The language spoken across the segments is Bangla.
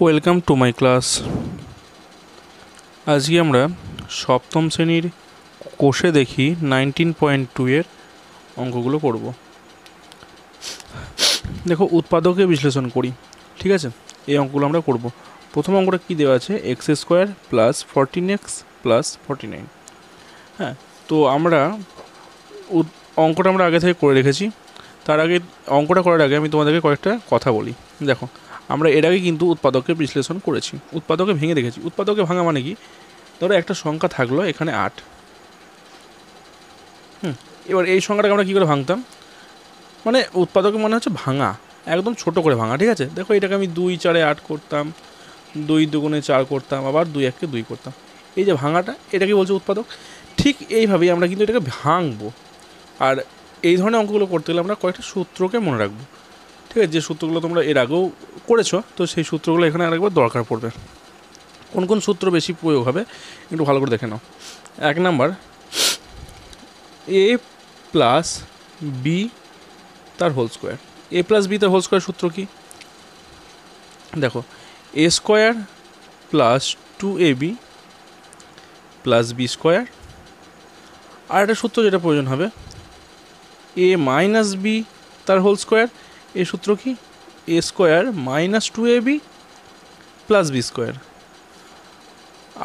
Welcome to my class. আজকে আমরা সপ্তম শ্রেণীর কোষে দেখি 19.2 এর অঙ্কগুলো করব। দেখো, উৎপাদকে বিশ্লেষণ করি। ঠিক আছে, এই অঙ্কগুলো আমরা করব। প্রথম অঙ্কটা কী দেওয়া আছে? X square plus 14x plus 49। হ্যাঁ, তো আমরা অঙ্কটা আমরা আগে থেকে করে রেখেছি। তার আগে অঙ্কটা করার আগে আমি তোমাদেরকে কয়েকটা কথা বলি। দেখো, আমরা এর আগে কিন্তু উৎপাদকে বিশ্লেষণ করেছি, উৎপাদকে ভেঙে দেখেছি। উৎপাদকে ভাঙা মানে কি? ধরো একটা সংখ্যা থাকলো এখানে 8। এবার এই সংখ্যাটাকে আমরা কী করে ভাঙতাম? মানে উৎপাদকে মনে হচ্ছে ভাঙা, একদম ছোট করে ভাঙা। ঠিক আছে, দেখো এটাকে আমি 2 4 8 করতাম, 2 2 4 করতাম, আবার 2 1 2 করতাম। এই যে ভাঙাটা, এটাকে বলছে উৎপাদক। ঠিক এইভাবেই আমরা কিন্তু এটাকে ভাঙবো। আর এই ধরনের অঙ্কগুলো করতে গেলে আমরা কয়েকটা সূত্রকে মনে রাখবো। ঠিক আছে, যে সূত্রগুলো তোমরা এর আগেও করেছো, তো সেই সূত্রগুলো এখানে আরেকবার দরকার পড়বে। কোন কোন সূত্র বেশি প্রয়োগ হবে একটু ভালো করে দেখে নাও। 1 নাম্বার, এ প্লাস বি তার whole square. A plus B তার হোল স্কোয়ার সূত্র কি? দেখো, A square plus 2ab plus B square. আর একটা সূত্র যেটা প্রয়োজন হবে, এ মাইনাস বি তার হোল স্কোয়ার। এই সূত্র কি? A square minus 2ab plus B square.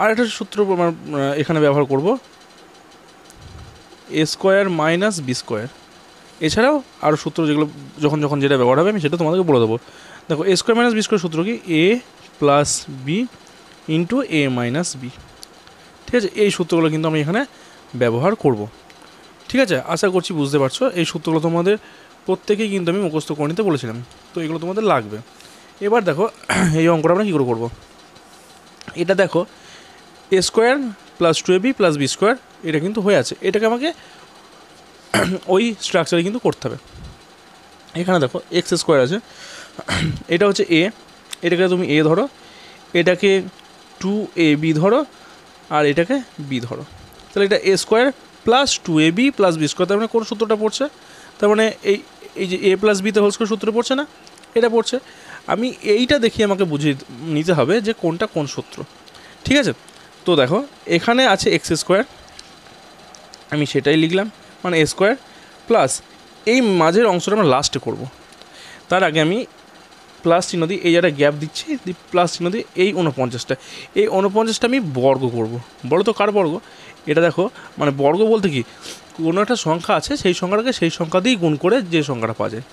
আর একটা সূত্র এখানে ব্যবহার করব, A square minus B square. এছাড়াও আরও সূত্র যেগুলো যখন যখন যেটা ব্যবহার হবে আমি সেটা তোমাদেরকে বলে দেবো। দেখো, A square minus B square সূত্র কি? A plus B into A minus B. ঠিক আছে, এই সূত্রগুলো কিন্তু আমি এখানে ব্যবহার করব। ঠিক আছে, আশা করছি বুঝতে পারছো। এই সূত্রগুলো তোমাদের প্রত্যেকেই কিন্তু আমি মুখস্থ করে নিতে বলেছিলাম, তো এগুলো তোমাদের লাগবে। এবার দেখো, এই অঙ্কটা আমরা কী করে করবো। এটা দেখো, A square plus 2ab plus B square, এটা কিন্তু হয়ে আছে। এটাকে আমাকে ওই স্ট্রাকচারে কিন্তু করতে হবে। এখানে দেখো এক্স স্কোয়ার আছে, এটা হচ্ছে এ, এটাকে তুমি এ ধরো, এটাকে 2ab ধরো, আর এটাকে বি ধরো। তাহলে এটা A square plus 2ab plus B square. তার মানে কোন সূত্রটা পড়ছে? তার মানে এই যে এ প্লাস বিতে হোল স্কোয়ার সূত্র পড়ছে না? এটা পড়ছে। আমি এইটা দেখিয়ে আমাকে বুঝিয়ে নিতে হবে যে কোনটা কোন সূত্র। ঠিক আছে, তো দেখো এখানে আছে এক্স স্কোয়ার, আমি সেটাই লিখলাম, মানে এ স্কোয়ার প্লাস এই মাঝের অংশটা আমরা লাস্টে করব। তার আগে আমি প্লাস চিহ্ন দিই, এই জায়গায় গ্যাপ দিচ্ছি, প্লাস চিহ্ন দিই। এই 49টা, এই 49টা আমি বর্গ করব। বলো তো কার বর্গ? এটা দেখো, মানে বর্গ বলতে কি, কোনো একটা সংখ্যা আছে, সেই সংখ্যাটাকে সেই সংখ্যা দিয়েই গুণ করে যে সংখ্যাটা পাওয়া যায়।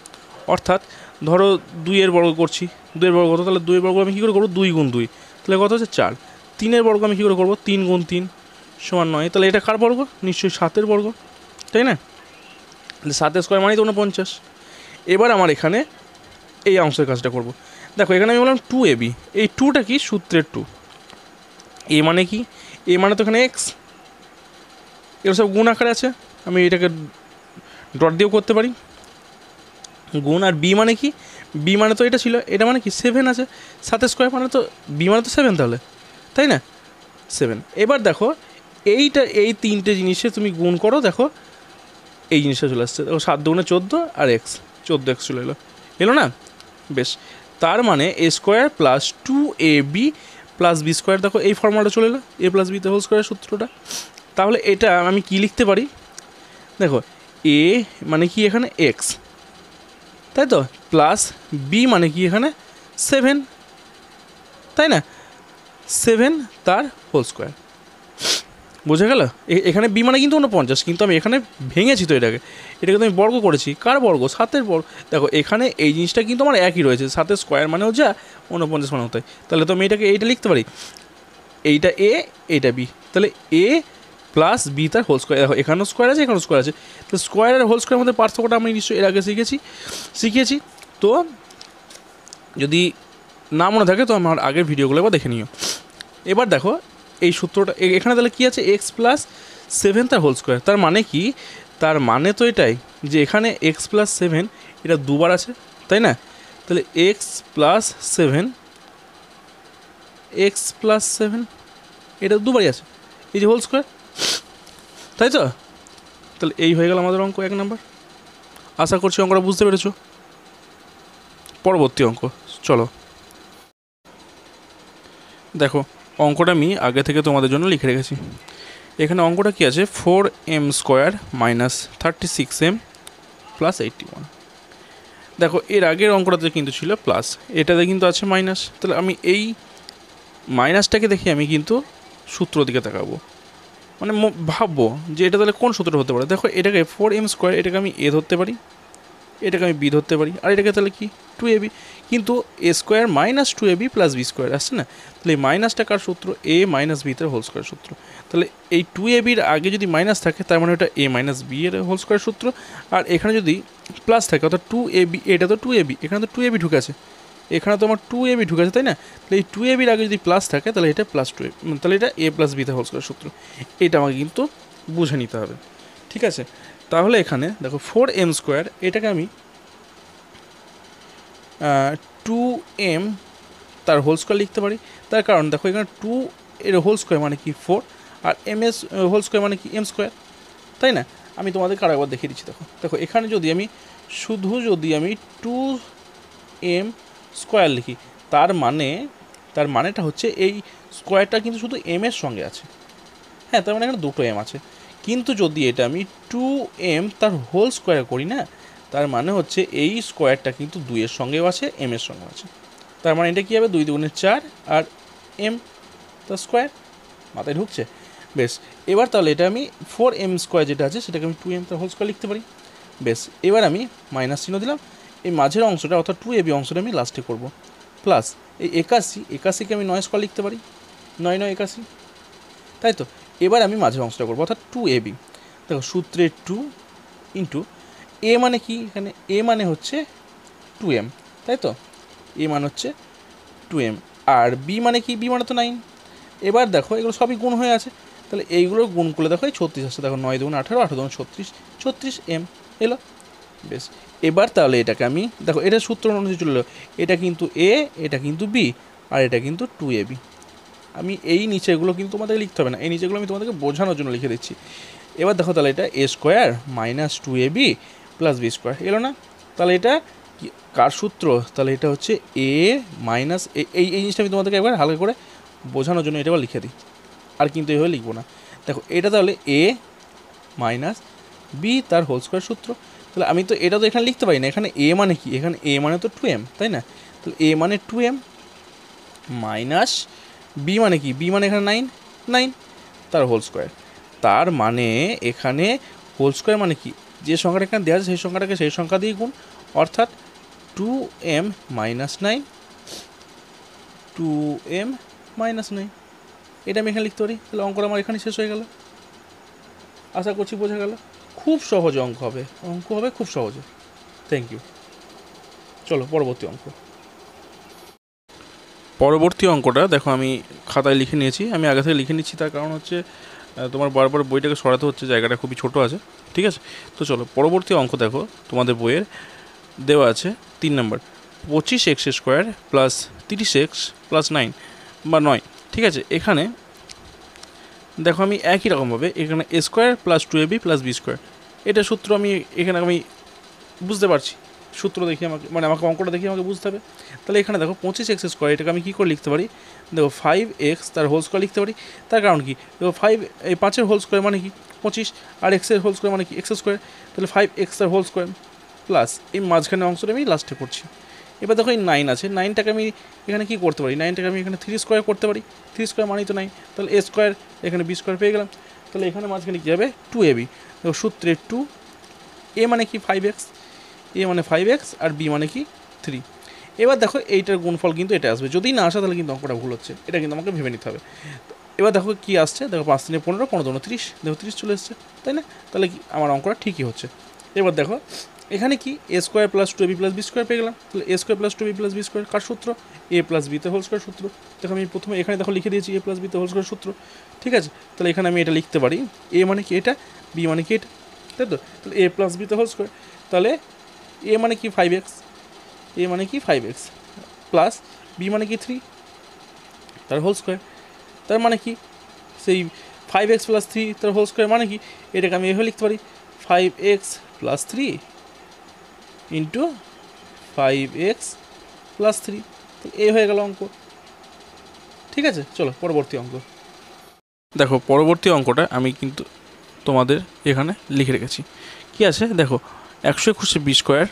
অর্থাৎ ধরো 2-এর বর্গ করছি, 2-এর বর্গ কত? তাহলে 2-এর বর্গ আমি কী করে করবো? 2 গুণ 2, তাহলে কত হচ্ছে 4। 3-এর বর্গ আমি কী করে করবো? 3 গুণ 3 সমান 9। তাহলে এটা কার বর্গ? নিশ্চয়ই 7-এর বর্গ, তাই না? 7 স্কোয়ার মানে তো 49। এবার আমার এখানে এই অংশের কাজটা করব। দেখো, এখানে আমি বললাম 2ab, এই 2টা কি? সূত্রের 2। এ মানে কি? এ মানে তো এখানে এক্স, এগুলো সব গুণ আকারে আছে, আমি এটাকে ডট দিয়েও করতে পারি গুণ। আর বি মানে কি? বি মানে তো এটা ছিল, এটা মানে কি? 7 আছে। 7 স্কোয়ার মানে তো বি মানে তো 7, তাহলে তাই না? 7। এবার দেখো, এইটা এই 3টে জিনিসে তুমি গুণ করো, দেখো এই জিনিসটা চলে আসছে। দেখো 7 দুগুণে 14 আর এক্স, 14x চলে এলো না? বেশ, তার মানে A square plus 2ab plus B square. দেখো এই ফর্মুলাটা চলে এলো, এ প্লাস বিতে হোল স্কোয়ারের সূত্রটা। তাহলে এটা আমি কি লিখতে পারি? দেখো, এ মানে কি এখানে এক্স, তাই তো, প্লাস বি মানে কি এখানে 7, তাই না? 7 তার হোল স্কোয়ার। বুঝে গেল? এখানে বি মানে কিন্তু 49, কিন্তু আমি এখানে ভেঙেছি তো এটাকে তো আমি বর্গ করেছি। কার বর্গ? 7-এর বর্গ। দেখো এখানে এই জিনিসটা কিন্তু আমার একই রয়েছে, 7-এর স্কোয়ার মানেও যা, 49 মানেও তাই। তাহলে তো আমি এটাকে এইটা লিখতে পারি, এইটা এ, এইটা বি। তাহলে এ প্লাস বি তার হোল স্কোয়ার। দেখো এখানেও স্কোয়ার আছে, এখানেও স্কোয়ার আছে। তো স্কোয়ার আর হোল স্কোয়ারের মধ্যে পার্থক্যটা আমি নিশ্চয়ই এর আগে শিখিয়েছি। তো যদি না মনে থাকে তো আমার আগের ভিডিওগুলো এবার দেখে নিও। এবার দেখো এই সূত্রটা এখানে তাহলে কী আছে? এক্স প্লাস 7 তার হোল স্কোয়ার। তার মানে কি? তার মানে তো এটাই যে এখানে এক্স প্লাস 7 এটা দুবার আছে, তাই না? তাহলে এক্স প্লাস 7, এক্স প্লাস 7 এটা দুবারই আছে, এই যে হোল স্কোয়ার, তাই তো? তাহলে এই হয়ে গেল আমাদের অঙ্ক 1 নাম্বার। আশা করছি অঙ্কটা বুঝতে পেরেছো। পরবর্তী অঙ্ক চলো। দেখো অঙ্কটা আমি আগে থেকে তোমাদের জন্য লিখে রেখেছি। এখানে অঙ্কটা কী আছে, 4m² মাইনাস 36m প্লাস 81। দেখো এর আগের অঙ্কটাতে কিন্তু ছিল প্লাস, এটাতে কিন্তু আছে মাইনাস। তাহলে আমি এই মাইনাসটাকে দেখে আমি কিন্তু সূত্র দিকে তাকাবো, মানে ভাববো যে এটা তাহলে কোন সূত্রটা হতে পারে। দেখো এটাকে 4m², এটাকে আমি এ ধরতে পারি, এটাকে আমি বি ধরতে পারি, আর এটাকে তাহলে কি 2ab। কিন্তু a² minus 2ab plus b² আসছে না, তাহলে এই মাইনাসটা কার সূত্র, a মাইনাস বি তার হোল স্কোয়ার সূত্র। তাহলে এই 2abর আগে যদি মাইনাস থাকে তার মানে ওটা a মাইনাস বি এর হোল স্কোয়ার সূত্র, আর এখানে যদি প্লাস থাকে অর্থাৎ 2ab, এটা তো 2ab, এখানে তো 2ab ঢুকে আছে, এখানে তো আমার 2ab ঢুকে আছে, তাই না? তাহলে এই 2abর আগে যদি প্লাস থাকে তাহলে এটা প্লাস 2ab, তাহলে এটা a প্লাস বি তার হোল স্কোয়ার সূত্র। এটা আমাকে কিন্তু বুঝে নিতে হবে, ঠিক আছে? তাহলে এখানে দেখো 4m², এটাকে আমি 2m তার হোল স্কোয়ার লিখতে পারি। তার কারণ দেখো এখানে 2 এর হোল স্কোয়ার মানে কি 4, আর ms হোল স্কোয়ার মানে কি m², তাই না? আমি তোমাদেরকে আরেকবার দেখিয়ে দিচ্ছি। দেখো দেখো এখানে যদি আমি শুধু 2m² লিখি, তার মানেটা হচ্ছে এই স্কোয়ারটা কিন্তু শুধু m এর সঙ্গে আছে, হ্যাঁ, তার মানে এখানে দুটো m আছে। কিন্তু যদি এটা আমি 2m তার হোল স্কোয়ার করি না, তার মানে হচ্ছে এই স্কোয়ারটা কিন্তু 2 এর সঙ্গেও আছে, m এর সঙ্গেও আছে। তার মানে এটা কী হবে, 2 2 4 আর m তার স্কোয়ার। মাথায় ঢুকছে? বেশ, এবার তাহলে এটা আমি 4m² যেটা আছে সেটাকে আমি 2m তার হোল স্কোয়ার লিখতে পারি। বেশ, এবার আমি মাইনাস চিহ্ন দিলাম, এই মাঝের অংশটা অর্থাৎ 2ab অংশটা আমি লাস্টে করব, প্লাস এই 81কে আমি 9² লিখতে পারি, 9 9 81, তাই তো? এবার আমি মাঝের অংশটা করবো অর্থাৎ 2ab। দেখো সূত্রে 2 ইন্টু এ মানে কি, এখানে এ মানে হচ্ছে 2m, তাই তো? এ মানে হচ্ছে 2m, আর বি মানে কি, বি মানে তো 9। এবার দেখো এগুলো সবই গুণ হয়ে আছে, তাহলে এইগুলো গুণ করলে দেখো এই 36 আসছে। দেখো 9 2 18, 18 2 36, 36m এলো। বেশ, এবার তাহলে এটাকে আমি দেখো এটা সূত্র অনুযায়ী চলে এলো, এটা কিন্তু এ, এটা কিন্তু বি, আর এটা কিন্তু 2ab। আমি এই নিচেগুলো কিন্তু তোমাদেরকে লিখতে হবে না, এই নিচেগুলো আমি তোমাদেরকে বোঝানোর জন্য লিখে দিচ্ছি। এবার দেখো তাহলে এটা a² minus 2ab plus b² এলো না? তাহলে এটা কার সূত্র, তাহলে এটা হচ্ছে a মাইনাস, এই জিনিসটা আমি তোমাদেরকে একবার হালকা করে বোঝানোর জন্য এটা লিখে দিই, আর কিন্তু এইভাবে লিখবো না। দেখো এটা তাহলে a মাইনাস বি তার হোল স্কোয়ার সূত্র। তাহলে আমি তো এটা তো এখানে লিখতে পারি না, এখানে a মানে কি, এখানে a মানে তো 2m, তাই না? তাহলে a মানে 2m মাইনাস বি মানে কি, বি মানে এখানে 9 9 তার হোল স্কোয়ার। তার মানে এখানে হোল স্কোয়ার মানে কি, যে সংখ্যাটা এখানে দেওয়া আছে সেই সংখ্যাটাকে সেই সংখ্যা দিয়ে গুণ, অর্থাৎ 2m মাইনাস 9, 2m মাইনাস 9, এটা আমি এখানে লিখতে পারি। তাহলে অঙ্কটা আমার এখানে শেষ হয়ে গেল। আশা করছি বোঝা গেল। খুব সহজ অঙ্ক হবে, খুব সহজে। Thank you. চলো পরবর্তী অঙ্ক। পরবর্তী অঙ্কটা দেখো আমি খাতায় লিখে নিয়েছি, আমি আগে থেকে লিখে নিচ্ছি, তার কারণ হচ্ছে তোমার বারবার বইটাকে সরাতে হচ্ছে, জায়গাটা খুবই ছোট আছে, ঠিক আছে? তো চলো পরবর্তী অঙ্ক দেখো তোমাদের বইয়ের দেওয়া আছে 3 নম্বর, 25x² প্লাস 30x প্লাস 9 বা 9, ঠিক আছে? এখানে দেখো আমি একই রকমভাবে এখানে a² plus 2ab plus b², এটা সূত্র আমি এখানে আমি বুঝতে পারছি, সূত্র দেখি আমাকে, মানে আমাকে অঙ্কটা দেখি আমাকে বুঝতে হবে। তাহলে এখানে দেখো 25x², এটাকে আমি কী করে লিখতে পারি, দেখো 5x তার হোল স্কোয়ার লিখতে পারি। তার কারণ কি, দেখো 5 এই 5-এর হোল স্কোয়ার মানে কি 25, আর x-এর হোল স্কোয়ার মানে কি x², তাহলে 5x তার হোল স্কোয়ার প্লাস এই মাঝখানে অংশটা আমি লাস্টে করছি। এবার দেখো এই 9 আছে, 9টাকে আমি এখানে কী করতে পারি, 9টাকে আমি এখানে 3² করতে পারি, 3² মানেই তো 9, তাহলে a² এখানে b² পেয়ে গেলাম। তাহলে এখানে মাঝখানে কী হবে 2ab। দেখো সূত্রে 2, a মানে কি 5x, a মানে 5x, আর b মানে কি 3। এবার দেখো এইটার গুণফল কিন্তু এটা আসবে, যদি না আসে তাহলে কিন্তু অঙ্কটা ভুল হচ্ছে, এটা কিন্তু আমাকে ভেবে নিতে হবে। এবার দেখো কী আসছে, দেখো 5 3 15, 15 2 30, দেখো 30 চলে এসছে, তাই না? তাহলে কি আমার অঙ্কটা ঠিকই হচ্ছে। এবার দেখো এখানে কি a² plus 2ab plus b² পেয়ে গেলাম। তাহলে a² plus 2ab plus b² কার সূত্র, a প্লাস b তে হোল স্কোয়ার সূত্র। দেখো আমি প্রথমে এখানে দেখো লিখে দিয়েছি a প্লাস b তে হোল স্কোয়ার সূত্র, ঠিক আছে? তাহলে এখানে আমি এটা লিখতে পারি, a মানে কি এটা, b মানে কি এটা, তাই তো? তাহলে a প্লাস b তে হোল স্কোয়ার, তাহলে a মানে কি 5x, a মানে কি 5x প্লাস b মানে কি 3 তার হোল স্কোয়ার। তার মানে কি সেই 5x প্লাস 3 তার হোল স্কোয়ার মানে কি, এটাকে আমি এভাবে লিখতে পারি 5x plus 3 into 5x plus 3, তাহলে এ হয়ে গেল অঙ্ক, ঠিক আছে, চলো পরবর্তী অঙ্ক। দেখো পরবর্তী অঙ্কটা আমি কিন্তু তোমাদের এখানে লিখে রেখেছি। কি আছে দেখো, 121 বি স্কোয়ার,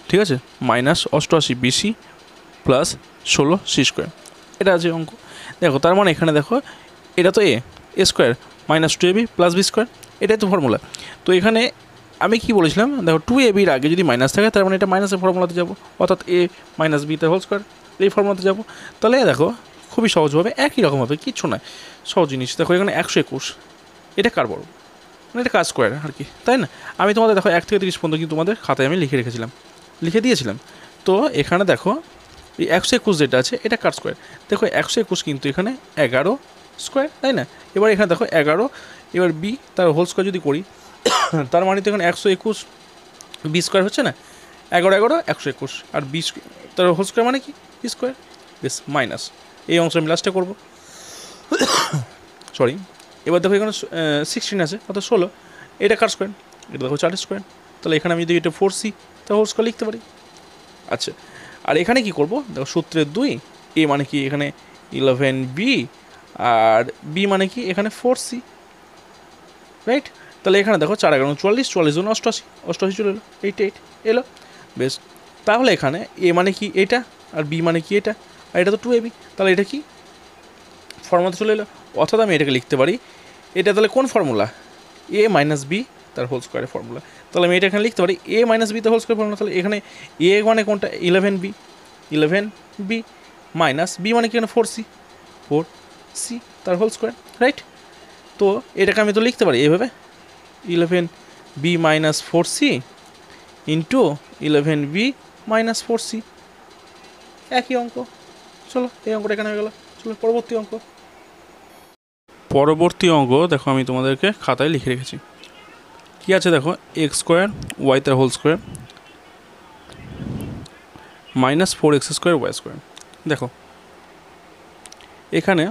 ঠিক আছে, minus 88 b c plus 16 c square, এটা আছে অঙ্ক। দেখো তার মানে এখানে দেখো এটা তো A square minus 2ab plus B square, এটাই তো ফর্মুলা। তো এখানে আমি কি বলেছিলাম, দেখো 2ab আগে যদি মাইনাস থাকে তার মানে এটা মাইনাসের ফর্মুলাতে যাবো, অর্থাৎ এ মাইনাস বি তার হোল স্কোয়ার, এই ফর্মুলাতে যাবো। তাহলে দেখো খুবই সহজভাবে একই রকম হবে, কিচ্ছু নয়, সহজ জিনিস। দেখো এখানে 121, এটা কার বড়, মানে এটা কাজ স্কোয়ার আর কি, তাই না? আমি তোমাদের দেখো 1 থেকে 30 পর্যন্ত কিন্তু তোমাদের খাতায় আমি লিখে রেখেছিলাম, লিখে দিয়েছিলাম। তো এখানে দেখো এই 121 যেটা আছে এটা কার স্কোয়ার, দেখো 121 কিন্তু এখানে 11 স্কোয়ার, তাই না? এবার এখানে দেখো 11, এবার বি তার হোল স্কোয়ার যদি করি তার মানে তো এখানে 121 বি স্কোয়ার হচ্ছে না, 11 11 121, আর বি তার হোল স্কোয়ার মানে কি বি স্কোয়ার, বেশ মাইনাস এই অংশ আমি লাস্টে করবো, সরি। এবার দেখো এখানে 16 আছে, অর্থাৎ 16, এটা কার স্কোয়ার, এটা দেখো 4 স্কোয়ার, তাহলে এখানে আমি যদি এটা 4c তা হোল স্কোয়ার লিখতে পারি। আচ্ছা, আর এখানে কি করব, দেখো সূত্রের 2, এ মানে কি এখানে 11b, আর বি মানে কি এখানে 4c, রাইট? তাহলে এখানে দেখো 4 11 44, 44 × 88, 88 চলে এলো, 88 এলো, বেশ। তাহলে এখানে এ মানে কি এটা, আর বি মানে কি এটা, আর এটা তো 2ab, তাহলে এটা কি ফর্মুলাতে চলে এলো। অর্থাৎ আমি এটাকে লিখতে পারি, এটা তাহলে কোন ফর্মুলা, এ মাইনাস বি তার হোল স্কোয়ারের ফর্মুলা। তাহলে আমি এটা এখানে লিখতে পারি এ মাইনাস বি তার হোল স্কোয়ার ফর্মুলা। তাহলে এখানে এ মানে কোনটা, 11b মাইনাস বি মানে কি এখানে 4c তার হোল স্কোয়ার, রাইট? তো এটাকে আমি তো লিখতে পারি এইভাবে, 11b minus 4c into 11b minus 4c, একই অঙ্ক। চলো এই অঙ্কটা এখানে হয়ে গেল। চলো পরবর্তী অঙ্ক। পরবর্তী অঙ্ক দেখো আমি তোমাদেরকে খাতায় লিখে রেখেছি। কি আছে দেখো, এক্স স্কোয়ার ওয়াই তার whole square minus 4x square y square. দেখো এখানে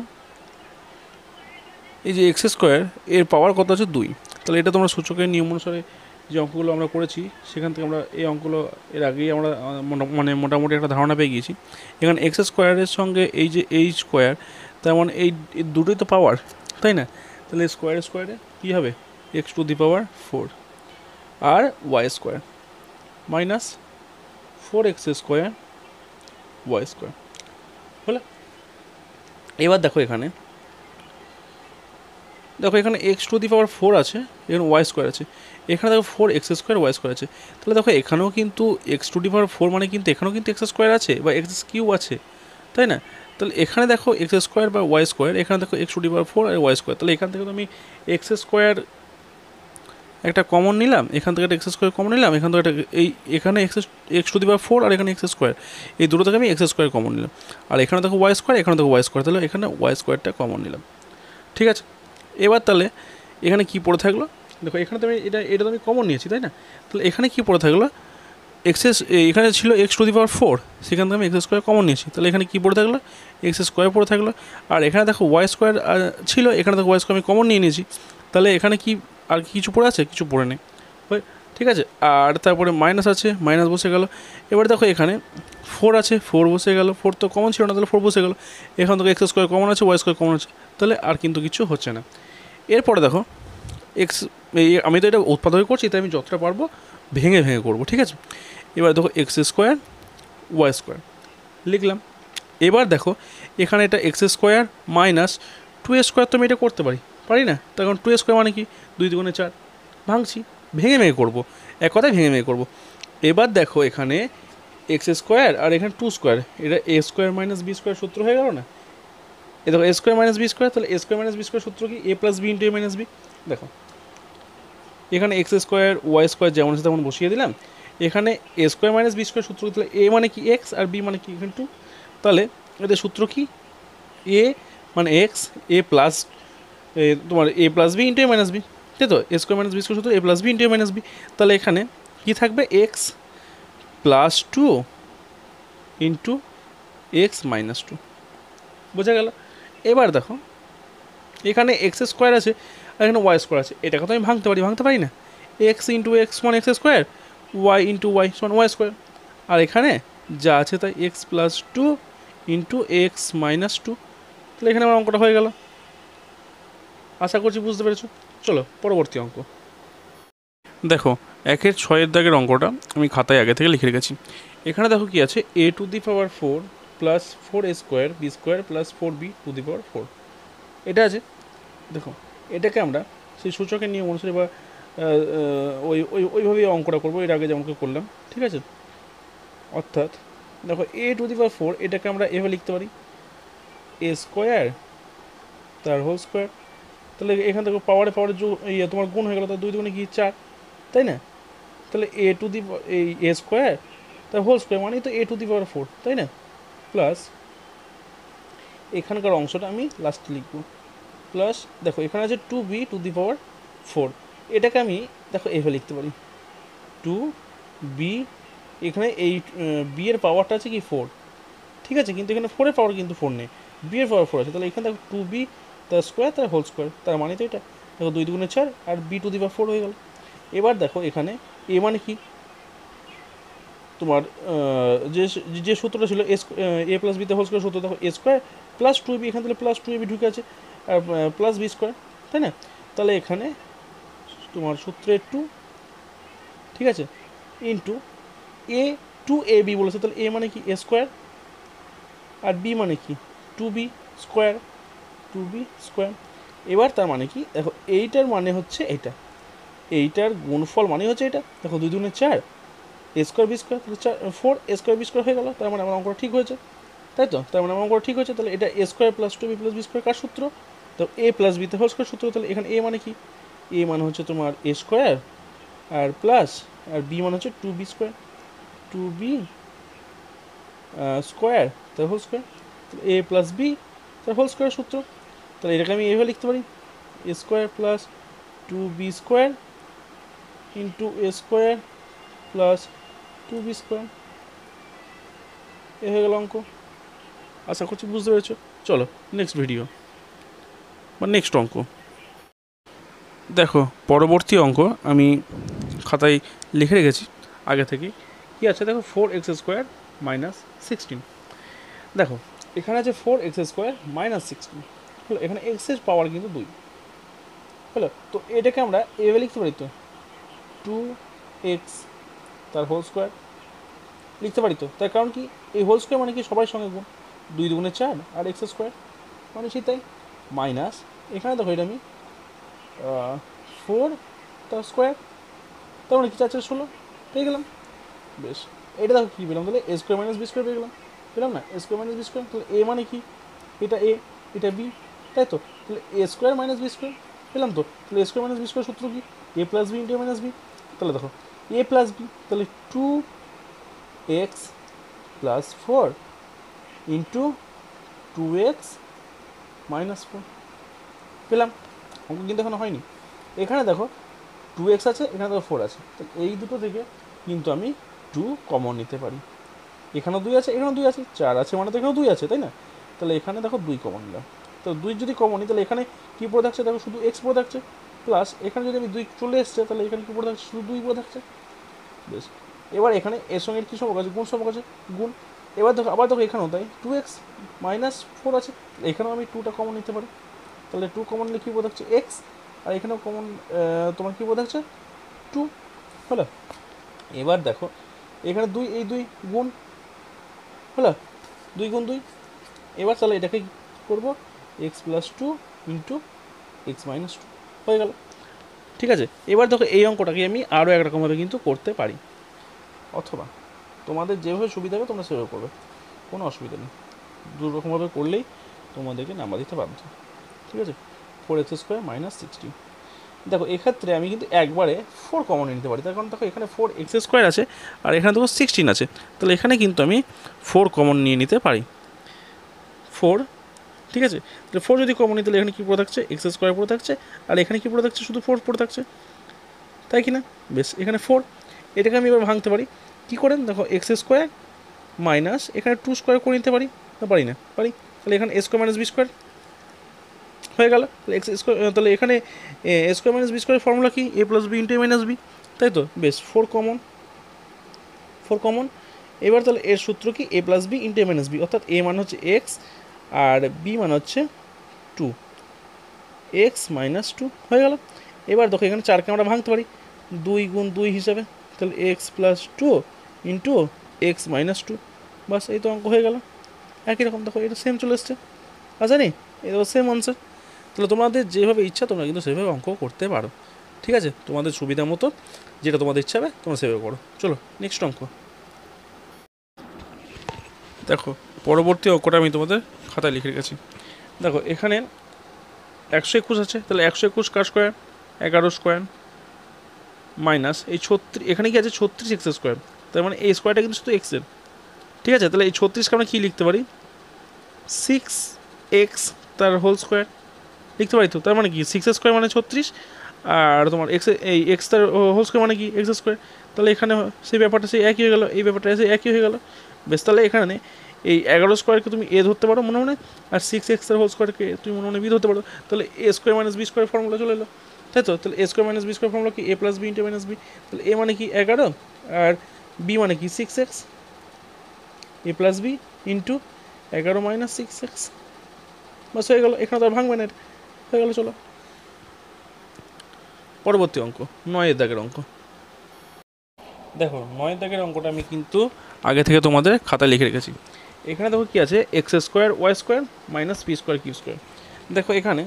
এই যে এক্স স্কোয়ার এর পাওয়ার কত আছে 2, তাহলে এটা তোমরা সূচকের নিয়ম অনুসারে যে অঙ্কগুলো আমরা করেছি সেখান থেকে আমরা এই অঙ্কগুলো এর আগেই আমরা মানে মোটামুটি একটা ধারণা পেয়ে গিয়েছি। এখানে এক্স স্কোয়ারের সঙ্গে এই যে এইচ স্কোয়ার, তার মানে এই দুটোই তো পাওয়ার, তাই না? তাহলে স্কোয়ারে কী হবে, এক্স টু দি পাওয়ার 4 আর y square minus 4x square y square হলো। এবার দেখো এখানে এক্স টু দি পাওয়ার 4 আছে, এখানে ওয়াই স্কোয়ার আছে, এখানে দেখো 4x স্কোয়ার ওয়াই স্কোয়ার আছে। তাহলে দেখো এখানেও কিন্তু এক্স টু দি পাওয়ার 4 মানে কিন্তু এখানেও কিন্তু এক্স স্কোয়ার আছে বা এক্স কিউব আছে, তাই না? তাহলে এখানে দেখো এক্স স্কোয়ার বা ওয়াই স্কোয়ার, এখানে দেখো এক্স টু দি পাওয়ার 4 আর ওয়াই স্কোয়ার, তাহলে এখান থেকে তো আমি এক্স স্কোয়ার একটা কমন নিলাম, এখান থেকে একটা এক্স স্কোয়ার কমন নিলাম, এখান থেকে একটা এখানে এক্স টু দি পাওয়ার 4 আর এখানে এক্স স্কোয়ার, এই দুটো থেকে আমি এক্স স্কোয়ার কমন নিলাম, আর এখানে দেখো ওয়াই স্কোয়ার, এখানে দেখো ওয়াই স্কোয়ার, তাহলে এখানে ওয়াই স্কোয়ারটা কমন নিলাম, ঠিক আছে? এবার তাহলে এখানে কি পড়ে থাকলো, দেখো এখানে তো আমি এটা তো আমি কমন নিয়েছি, তাই না? তাহলে এখানে কি পড়ে থাকলো, এখানে ছিল এক্স টু দি পাওয়ার 4, সেখান থেকে আমি এক্স স্কোয়ার কমন নিয়েছি, তাহলে এখানে কি পড়ে থাকলো, এক্স স্কোয়ার পড়ে থাকলো। আর এখানে দেখো ওয়াই স্কোয়ার ছিল, এখানে দেখো ওয়াই স্কোয়ার আমি কমন নিয়ে নিয়েছি, তাহলে এখানে কি আর কিছু পড়ে আছে, কিছু পড়ে নেই, ঠিক আছে? আর তারপরে মাইনাস আছে, মাইনাস বসে গেল। এবার দেখো এখানে 4 আছে, 4 বসে গেল, 4 তো কমন ছিল না, তাহলে 4 বসে গেল। এখান থেকে এক্স স্কোয়ার কমন আছে, ওয়াই স্কোয়ার কমন আছে, তাহলে আর কিন্তু কিছু হচ্ছে না। এরপরে দেখো আমি তো এটা উৎপাদন করছি, তাই আমি যতটা পারবো ভেঙে ভেঙে করবো, ঠিক আছে? এবার দেখো এক্স স্কোয়ার ওয়াই স্কোয়ার লিখলাম। এবার দেখো এখানে এটা এক্স স্কোয়ার মাইনাস 2 স্কোয়ার, তো আমি এটা করতে পারি না? তখন 2 স্কোয়ার মানে কি 2 2 4, ভাঙছি, ভেঙে ভেঙে করবো, এক কথায় ভেঙে ভেঙে করবো। এবার দেখো এখানে এক্স স্কোয়ার আর এখানে 2 স্কোয়ার, এটা A square minus B square সূত্র হয়ে গেল না? এ দেখো A square minus B square, তাহলে A square minus B square সূত্র কি, A plus B into A minus B. দেখো এখানে এক্স স্কোয়ার ওয়াই স্কোয়ার যেমন আছে তেমন বসিয়ে দিলাম, এখানে A square minus B square সূত্র, তাহলে এ মানে কি এক্স আর বি মানে কি এখানে 2, তাহলে এদের সূত্র কি, এ মানে এক্স, এ প্লাস তোমার এ plus B into A minus B, তাই তো? A square minus B square সূত্র A plus B into A minus B, তাহলে এখানে কী থাকবে, x plus 2 into x minus 2, বোঝা গেল? এবার দেখো এখানে এক্স স্কোয়ার আছে আর এখানে ওয়াই স্কোয়ার আছে, এটাকে তো আমি ভাঙতে পারি না, এক্স ইন্টু এক্স সমান x square, y into y সমান ওয়াই স্কোয়ার, আর এখানে যা আছে তাই x plus 2 into x minus 2, তাহলে এখানে আমার অঙ্কটা হয়ে গেল। আশা করছি বুঝতে পেরেছো। চলো পরবর্তী অঙ্ক দেখো, 1/6 দাগের অঙ্কটা আমি খাতায় আগে থেকে লিখে রেখেছি। এখানে দেখো কি আছে, a⁴ plus 4a² b² plus 4b⁴ এটা আছে। দেখো এটাকে আমরা সেই সূচকের নিয়ম অনুসারে বা ওইভাবেই অঙ্কটা করবো, এর আগে যেমন করলাম, ঠিক আছে। অর্থাৎ দেখো a⁴ এটাকে আমরা এভাবে লিখতে পারি a² তার হোল স্কোয়ার। তাহলে এখান থেকে পাওয়ারে তোমার গুণ হয়ে গেল, তার 2 দুগুণে কি 4, তাই না? তাহলে এই a² তার হোল স্কোয়ার মানে তো a⁴, তাই না? প্লাস এখানকার অংশটা আমি লাস্টে লিখব, প্লাস দেখো এখানে আছে 2b⁴, এটাকে আমি দেখো এভাবে লিখতে পারি 2b, এখানে এই বি এর পাওয়ারটা আছে কি 4, ঠিক আছে, কিন্তু এখানে 4 এর পাওয়ার কিন্তু 4 নেই, বি এর পাওয়ার 4 আছে। তাহলে এখানে দেখো 2b তার স্কোয়ার তার হোল স্কোয়ার, তার মানে তো এটা দেখো 2 দুগুণে 4 আর b⁴ হয়ে গেল। এবার দেখো এখানে এ মানে কি, তোমার যে যে সূত্রটা ছিল a প্লাস বিতে হোল স্কোয়ার সূত্র, দেখো a² প্লাস 2b, এখান থেকে প্লাস 2ab ঢুকে আছে আর প্লাস b², তাই না? তাহলে এখানে তোমার সূত্রে 2, ঠিক আছে, ইন্টু a2ab বলেছে, তাহলে a মানে কি a² আর b মানে কি 2b²। এবার তার মানে কি, দেখো এইটার মানে হচ্ছে এইটার গুণফল মানে হচ্ছে এটা, দেখো 2 দুগুণে 4 a² b² তাহলে 4 a² b² হয়ে গেল, তার মানে আমার অঙ্কটা ঠিক হয়েছে, তাই তো? তার মানে আমার অঙ্কটা ঠিক হয়েছে। তাহলে এটা a² plus 2b plus b² কার সূত্র? তো a প্লাস b তে হোল স্কোয়ার সূত্র। তাহলে এখানে a মানে কি, a মানে হচ্ছে তোমার a² আর প্লাস আর b মানে হচ্ছে 2b², 2b² তার whole square, a plus b তার হোল স্কোয়ার সূত্র। তাহলে এটাকে আমি এইভাবে লিখতে পারি a² plus 2b² into a² plus 2b², এ হয়ে গেল অঙ্ক। আশা করছি বুঝতে পেরেছো। চলো নেক্সট ভিডিও বা নেক্সট অঙ্ক দেখো। পরবর্তী অঙ্ক আমি খাতায় লিখে রেখেছি আগে থেকেই। কী আছে দেখো, 4x² - 16। দেখো এখানে আছে 4x² - 16, হলো এখানে x এর পাওয়ার কিন্তু 2, হলো। তো এটাকে আমরা এভাবে লিখতে পারি তো 2x তার হোল স্কোয়ার লিখতে পারি তো। তার কারণ কি, এই হোল স্কোয়ার মানে কি সবাই সঙ্গে গুণ, 2 দুগুণে 4 আর x² মানে তাই, মাইনাস এখানে দেখো এটা আমি 4 তার স্কোয়ার, তার মানে কি 4 4 16 পেয়ে গেলাম। বেশ, এটা দেখো কী পেলাম, তাহলে a² - b² পেয়ে গেলাম, পেলাম না? a² - b², তাহলে a মানে কি, এটা a এটা b, তাই তো? তাহলে a² - b² পেলাম তো। তাহলে a² - b² সূত্র কি, a plus b into a minus b। তাহলে দেখো a প্লাস b, তাহলে 2x plus 4 into 2x minus 4 পেলাম। অঙ্ক কিন্তু এখানে হয়নি। এখানে দেখো 2x আছে, এখানে দেখো 4 আছে, তাহলে এই দুটো থেকে কিন্তু আমি 2 কমন নিতে পারি। এখানেও 2 আছে, এখানেও 2 আছে, 4 আছে মানে তো এখানেও 2 আছে, তাই না? তাহলে এখানে দেখো 2 কমন নিলাম। তো 2 যদি কমন নিই তাহলে এখানে কী পড়ে থাকছে, দেখো শুধু x পড়ে থাকছে, প্লাস এখানে যদি আমি 2 চলে এসছে তাহলে এখানে কী পড়ে থাকছে, শুধু 2 পড়ে থাকছে। বেশ, এবার এখানে এর সঙ্গে কী সম্পর্ক আছে, গুণ সম্পর্ক আছে, গুণ। এবার দেখো আবার দেখো এখানেও তাই 2x - 4 আছে, এখানেও আমি 2টা কমন নিতে পারি। তাহলে 2 কমন নিলে কী পড়ে থাকছে x, আর এখানেও কমন তোমার কী পড়ে থাকছে 2, হলো। এবার দেখো এখানে 2 এই 2 গুণ, হলো 2 গুণ 2। এবার তাহলে এটাকে করবো x plus 2 into x minus 2 হয়ে গেল, ঠিক আছে। এবার দেখো এই অঙ্কটাকে আমি আরও একরকমভাবে কিন্তু করতে পারি, অথবা তোমাদের যেভাবে সুবিধা হবে তোমরা সেভাবে করবে, কোনো অসুবিধা নেই। দু রকমভাবে করলেই তোমাদেরকে নাম্বার দিতে বাধ্য, ঠিক আছে। 4x² - 16। দেখো এক্ষেত্রে আমি কিন্তু একবারে 4 কমন নিতে পারি, তার কারণ দেখো এখানে 4x² আছে আর এখানে দেখো 16 আছে, তাহলে এখানে কিন্তু আমি 4 কমন নিয়ে নিতে পারি, 4, ঠিক আছে। তাহলে 4 যদি কমন নিই তাহলে এখানে কী পড়ে থাকছে, x² পড়ে থাকছে, আর এখানে কী পড়ে থাকছে, শুধু 4 পড়ে থাকছে, তাই কি না? বেশ, এখানে 4, এটাকে আমি এবার ভাঙতে পারি কী করে, দেখো x² মাইনাস এখানে 2² করে নিতে পারি না, পারি না, পারি। তাহলে এখানে a² - b² হয়ে গেল। তাহলে তাহলে এখানে a² - b² ফর্মুলা কি, a plus b into a minus b, তাই তো? বেশ, 4 কমন, 4 কমন। এবার তাহলে এর সূত্র কি, a plus b into a minus b, অর্থাৎ a মানে হচ্ছে x আর b মানে হচ্ছে টু এক্স মাইনাস টু হয়ে গেল। এবার দেখো এখানে 4কে আমরা ভাঙতে পারি 2 গুণ 2 হিসাবে, তাহলে X plus two into x minus two, বাস এই তো অঙ্ক হয়ে গেল। একই রকম দেখো এটা সেম চলে এসছে, আচ্ছা নি এই দেখো সেম আনসার। তাহলে তোমাদের যেভাবে ইচ্ছা তোমরা কিন্তু সেভাবে অঙ্ক করতে পারো, ঠিক আছে, তোমাদের সুবিধা মতো যেটা তোমাদের ইচ্ছা হবে তোমরা সেভাবে করো। চলো নেক্সট অঙ্ক দেখো, পরবর্তী অঙ্কটা আমি তোমাদের খাতায় লিখে রেখেছি। দেখো এখানে 121 আছে, তাহলে 121 কার স্কোয়ার 11 স্কোয়ার মাইনাস এই 36, এখানে কি আছে 36 এক্স স্কোয়ার, তার মানে এই স্কোয়ারটা কিন্তু শুধু এক্সের, ঠিক আছে। তাহলে এই 36কে আমরা কী লিখতে পারি 6x তার হোল স্কোয়ার লিখতে পারি তো, তার মানে কি 6 স্কোয়ার মানে 36 আর তোমার এক্স, এই এক্স তার হোল স্কোয়ার মানে কি এক্স স্কোয়ার, তাহলে এখানে সেই ব্যাপারটা সেই একই হয়ে গেল, এই ব্যাপারটা সেই একই হয়ে গেল। বেশ, তাহলে এখানে এই 11 স্কোয়ারকে তুমি এ ধরতে পারো মনে মনে, আর 6x তার হোল স্কোয়ারকে তুমি মনে মনে বি ধরতে পারো, তাহলে A square minus B square formula চলে এলো, তাই তো। তাহলে A square minus B square formula কি A plus B into minus B, তাহলে এ মানে কি 11 আর বি মানে কি 6x, A plus B into 11 minus 6x, বাস হয়ে গেল। এখানে তো আর ভাঙবে না, হয়ে গেল। চলো পরবর্তী অঙ্ক 9 দাগের অঙ্ক। দেখো 9 দাগের অঙ্কটা আমি কিন্তু আগে থেকে তোমাদের খাতায় লিখে রেখেছি। এখানে দেখো কি আছে x square y square minus p square q square. দেখো এখানে